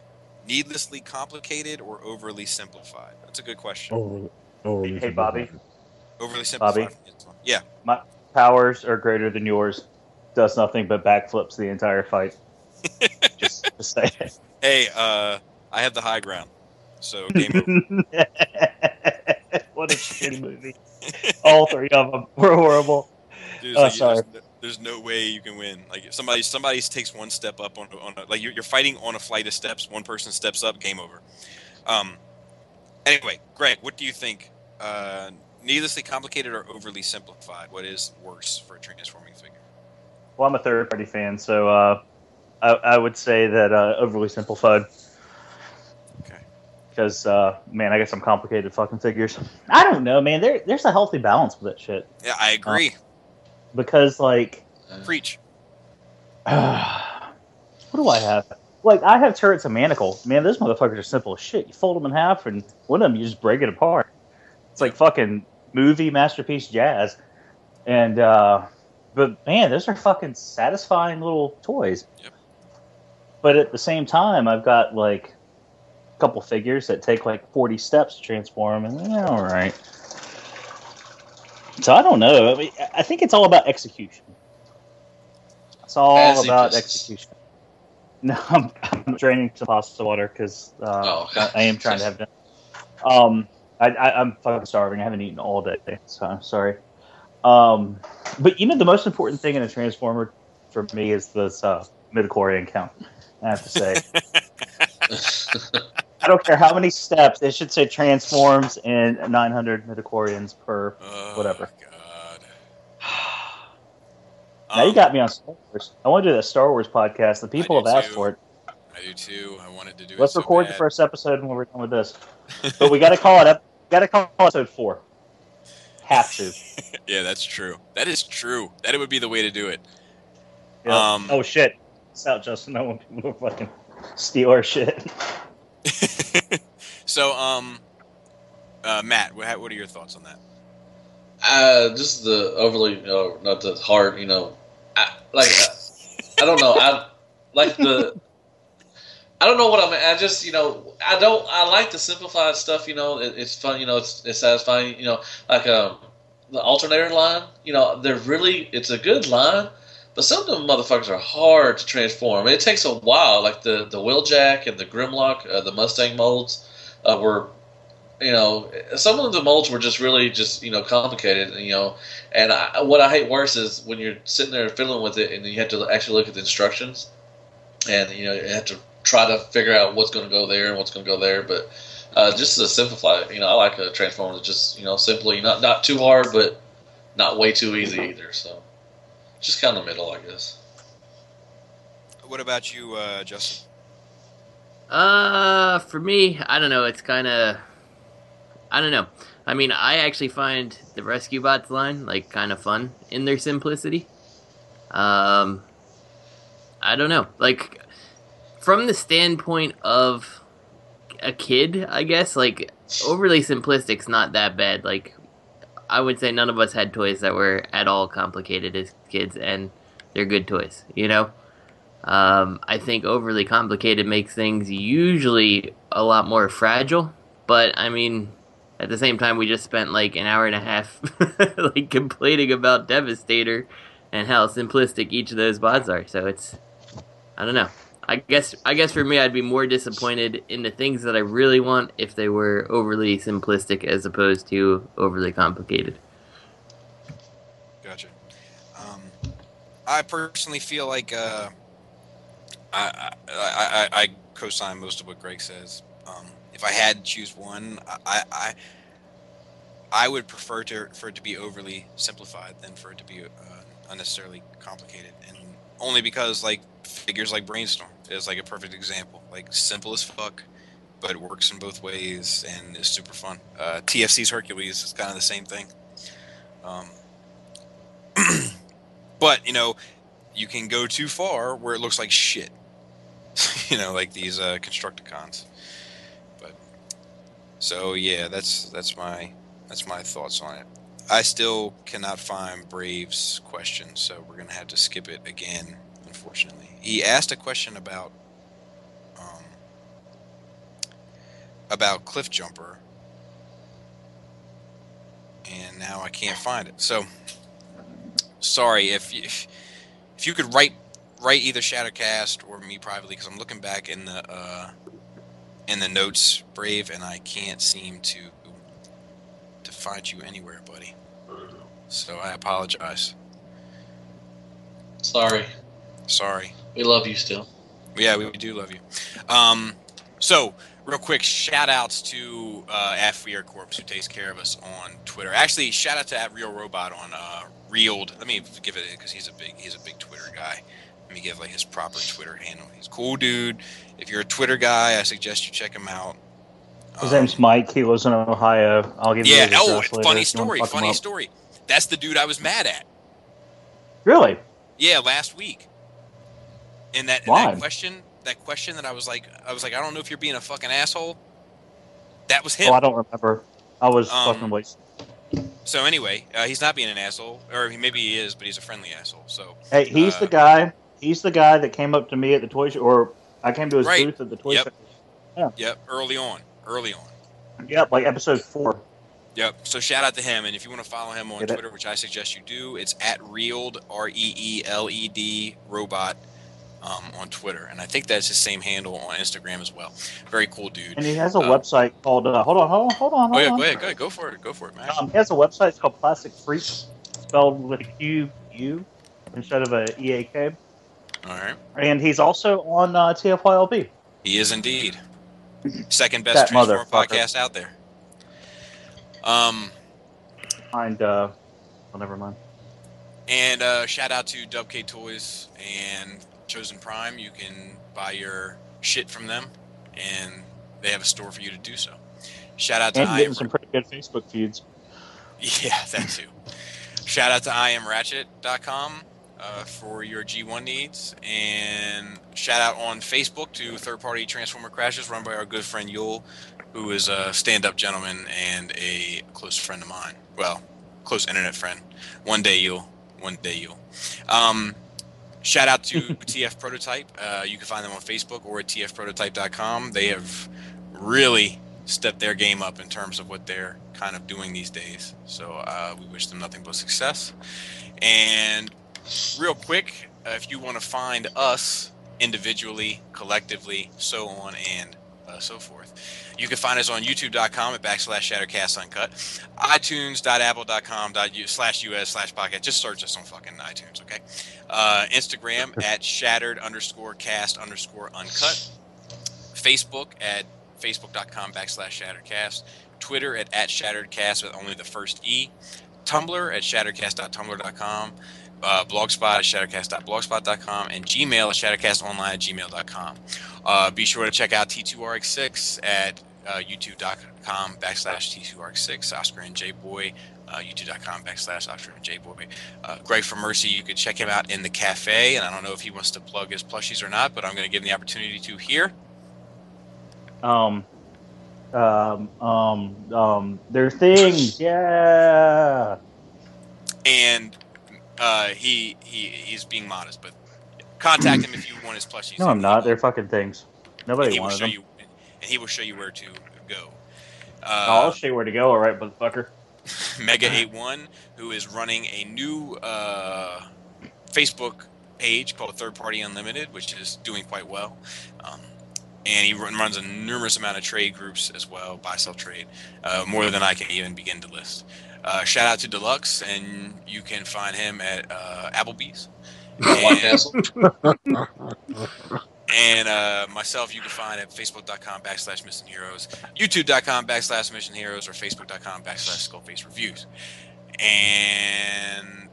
Needlessly complicated or overly simplified? That's a good question. Hey, Bobby. Overly simplified. Bobby? Yeah. My powers are greater than yours. Does nothing but backflips the entire fight. just say it. Hey, I have the high ground. So game over. What a shitty movie. All 3 of them were horrible. Dude, sorry. There's no way you can win. Like if somebody takes one step up on like you're fighting on a flight of steps. One person steps up, game over. Anyway, Greg, what do you think? Needlessly complicated or overly simplified? What is worse for a transforming figure? Well, I'm a third-party fan, so I would say that overly simplified. Okay. Because, man, I guess I'm complicated fucking figures. I don't know, man. There's a healthy balance with that shit. Yeah, I agree. Because, like... Preach. What do I have? Like, I have turrets and manacle. Man, those motherfuckers are simple as shit. You fold them in half, and one of them, you just break it apart. It's like fucking movie masterpiece jazz. And, but, man, those are fucking satisfying little toys. Yep. But at the same time, I've got, like, a couple figures that take, like, 40 steps to transform, and they're all right. So I don't know. I mean, I think it's all about execution. It's all about execution. No, I'm draining some pasta water because I am trying to have dinner. I'm fucking starving. I haven't eaten all day, so I'm sorry. But you know, the most important thing in a transformer for me is this midichlorian count. I have to say, I don't care how many steps. It should say transforms and 900 midichlorians per whatever. God. Now you got me on Star Wars. I want to do that Star Wars podcast. The people have asked for it. I do too. I wanted to do it. Let's so record bad. the first episode when we're done with this. But we got to call it. Got to call it episode 4. Have to. Yeah, that's true. That is true. That would be the way to do it. Yep. Oh shit! It's out, Justin. I want people to fucking steal our shit. So, Matt, what are your thoughts on that? Just the overly, not the hard, I don't know. I don't know what I just, I like the simplified stuff, it's fun, it's satisfying, like the alternator line, it's a good line, but some of them motherfuckers are hard to transform. It takes a while, like the Wheeljack and the Grimlock, the Mustang molds were, some of the molds were just really complicated, and what I hate worse is when you're sitting there fiddling with it and you have to actually look at the instructions, and you have to try to figure out what's going to go there and what's going to go there. But just to simplify it, I like a transformer that's just simply not too hard, but not way too easy either. So just kind of middle, I guess. What about you, Justin? For me, I don't know. It's kind of, I don't know. I mean, I actually find the Rescue Bots line kind of fun in their simplicity. I don't know. From the standpoint of a kid, I guess, overly simplistic's not that bad. I would say none of us had toys that were at all complicated as kids, and they're good toys. You know, I think overly complicated makes things usually a lot more fragile. But I mean, at the same time, we just spent like an hour and a half like complaining about Devastator and how simplistic each of those bots are. So it's, I don't know. I guess for me, I'd be more disappointed in the things that I really want if they were overly simplistic as opposed to overly complicated. Gotcha. I personally feel like I co-sign most of what Greg says. If I had to choose one, I would prefer for it to be overly simplified than for it to be unnecessarily complicated, and only because like figures like Brainstorm is like a perfect example. Like simple as fuck, but it works in both ways and is super fun. TFC's Hercules is kind of the same thing. But you know, you can go too far where it looks like shit. You know, like these Constructicons. But so yeah, that's my thoughts on it. I still cannot find Brave's question, so we're gonna have to skip it again. Unfortunately, he asked a question about Cliff Jumper, and now I can't find it. So sorry if you could write either Shattercast or me privately, because I'm looking back in the notes, Brave, and I can't seem to find you anywhere, buddy. So I apologize. Sorry. We love you still. Yeah, we do love you. So real quick, shout outs to Fear Corpse, who takes care of us on Twitter. Actually, shout out to Real Robot on Reeled. Let me give it, because he's a big Twitter guy. Let me give like his proper Twitter handle. He's a cool dude. If you're a Twitter guy, I suggest you check him out. His name's Mike. He lives in Ohio. I'll give you his address later. Funny story. That's the dude I was mad at. Really? Yeah, last week. And that question that I was like, I don't know if you're being a fucking asshole. That was him. Oh, I don't remember. I was fucking wasted. So anyway, he's not being an asshole, or maybe he is, but he's a friendly asshole. So hey, he's the guy. He's the guy that came up to me at the toy show, or I came to his booth at the toy show. Yeah. Yep. Early on. Yep, like episode 4. Yep. So shout out to him, and if you want to follow him on Twitter, which I suggest you do, it's at Reeled REELED Robot on Twitter, and I think that's his same handle on Instagram as well. Very cool dude. And he has a website called. Hold on. Oh yeah, go ahead. Go for it, man. He has a website. It's called Plastic Freaks, spelled with a QU instead of a EAK. All right. And he's also on TFYLB. He is indeed. Second best Transformer podcast out there. Never mind. And shout out to WK Toys and Chosen Prime. You can buy your shit from them, and they have a store for you to do so. Shout out to getting some pretty good Facebook feeds. Yeah, that too. Shout out to IamRatchet.com for your G1 needs, and shout out on Facebook to Third Party Transformer Crashes, run by our good friend Yule, who is a stand-up gentleman and a close friend of mine. Well, close internet friend. One day you'll. Shout out to TF Prototype. You can find them on Facebook or at tfprototype.com. They have really stepped their game up in terms of what they're kind of doing these days. So we wish them nothing but success. And real quick, if you want to find us individually, collectively, so on and so forth, you can find us on youtube.com at /Shattercast Uncut, itunes.apple.com/us/podcast. Just search us on fucking iTunes, okay? Instagram at shattered_cast_uncut. Facebook at facebook.com /Shattercast. Twitter at @ShatteredCast with only the first E. Tumblr at shattercast.tumblr.com. Blogspot at shattercast.blogspot.com, and Gmail at shattercastonline@gmail.com. Be sure to check out T2RX6 at youtube.com /T2RX6, Oscar and J Boy, youtube.com /Oscar and J Boy. Greg from Mercy, you could check him out in the cafe, and I don't know if he wants to plug his plushies or not, but I'm going to give him the opportunity to here. Their things, yeah. And he's being modest, but contact him if you want his plushies. No, I'm and not. They're fucking things. Nobody he will wanted show them. you, and he will show you where to go. I'll show you where to go, all right, motherfucker. Mega81, who is running a new Facebook page called Third Party Unlimited, which is doing quite well. And he runs a numerous amount of trade groups as well, buy-sell trade, more than I can even begin to list. Shout out to Deluxe, and you can find him at Applebee's. White Castle. And myself, you can find at facebook.com/Missing Heroes, youtube.com/Mission Heroes, or facebook.com/Skullface Reviews. And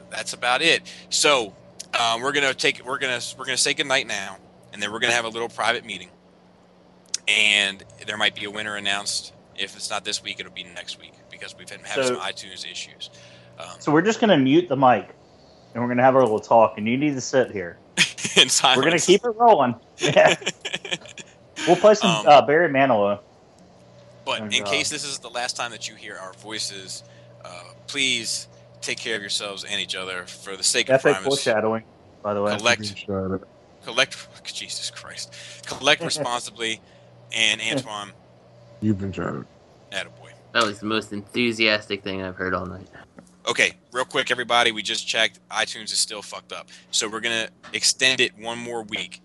that's about it. So we're gonna say goodnight now, and then we're gonna have a little private meeting, and there might be a winner announced. If it's not this week, it'll be next week because we've had some iTunes issues. So we're just gonna mute the mic, and we're gonna have a little talk, and you need to sit here. In silence. We're gonna keep it rolling. Yeah. We'll play some Barry Manilow. But in case this is the last time that you hear our voices, please take care of yourselves and each other for the sake of Primus. Foreshadowing, by the way. Collect. Jesus Christ. Collect responsibly, and Antoine. You've been shattered. Attaboy. That was the most enthusiastic thing I've heard all night. Okay, real quick, everybody. We just checked. iTunes is still fucked up, so we're gonna extend it one more week.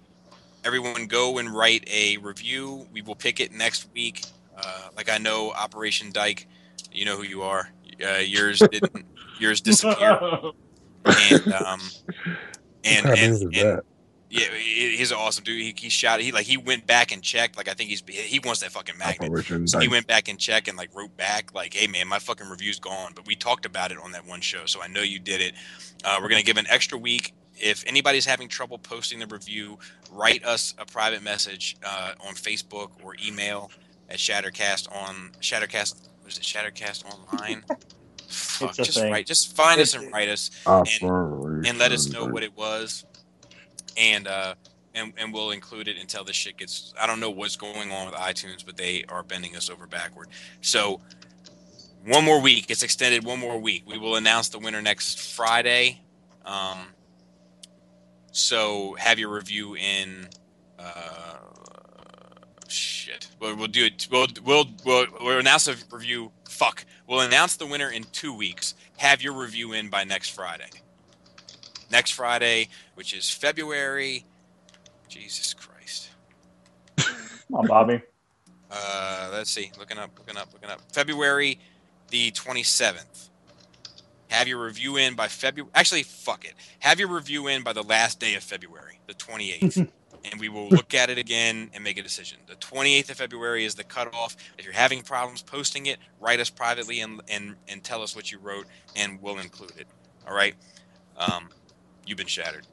Everyone, go and write a review. We will pick it next week. Like I know Operation Dyke, you know who you are. Yours didn't. Yours disappeared. And yeah, he's an awesome dude. He shouted. He went back and checked. Like I think he wants that fucking magnet. So he went back and checked and like wrote back like, "Hey man, my fucking review's gone." But we talked about it on that one show, so I know you did it. We're gonna give an extra week. If anybody's having trouble posting the review, write us a private message on Facebook or email at Shattercast. Was it Shattercast Online? Fuck, just find us and write us and let us know what it was. And we'll include it until this shit gets. I don't know what's going on with iTunes, but they are bending us over backward. So one more week. It's extended one more week. We will announce the winner next Friday. So have your review in. Shit. We'll do it. We'll announce the review. Fuck. We'll announce the winner in 2 weeks. Have your review in by next Friday. Next Friday, which is February. Jesus Christ. Come on, Bobby. Let's see. Looking up. February the 27th. Have your review in by February. Actually, fuck it. Have your review in by the last day of February, the 28th. And we will look at it again and make a decision. The 28th of February is the cutoff. If you're having problems posting it, write us privately and tell us what you wrote, and we'll include it. All right? You've been shattered.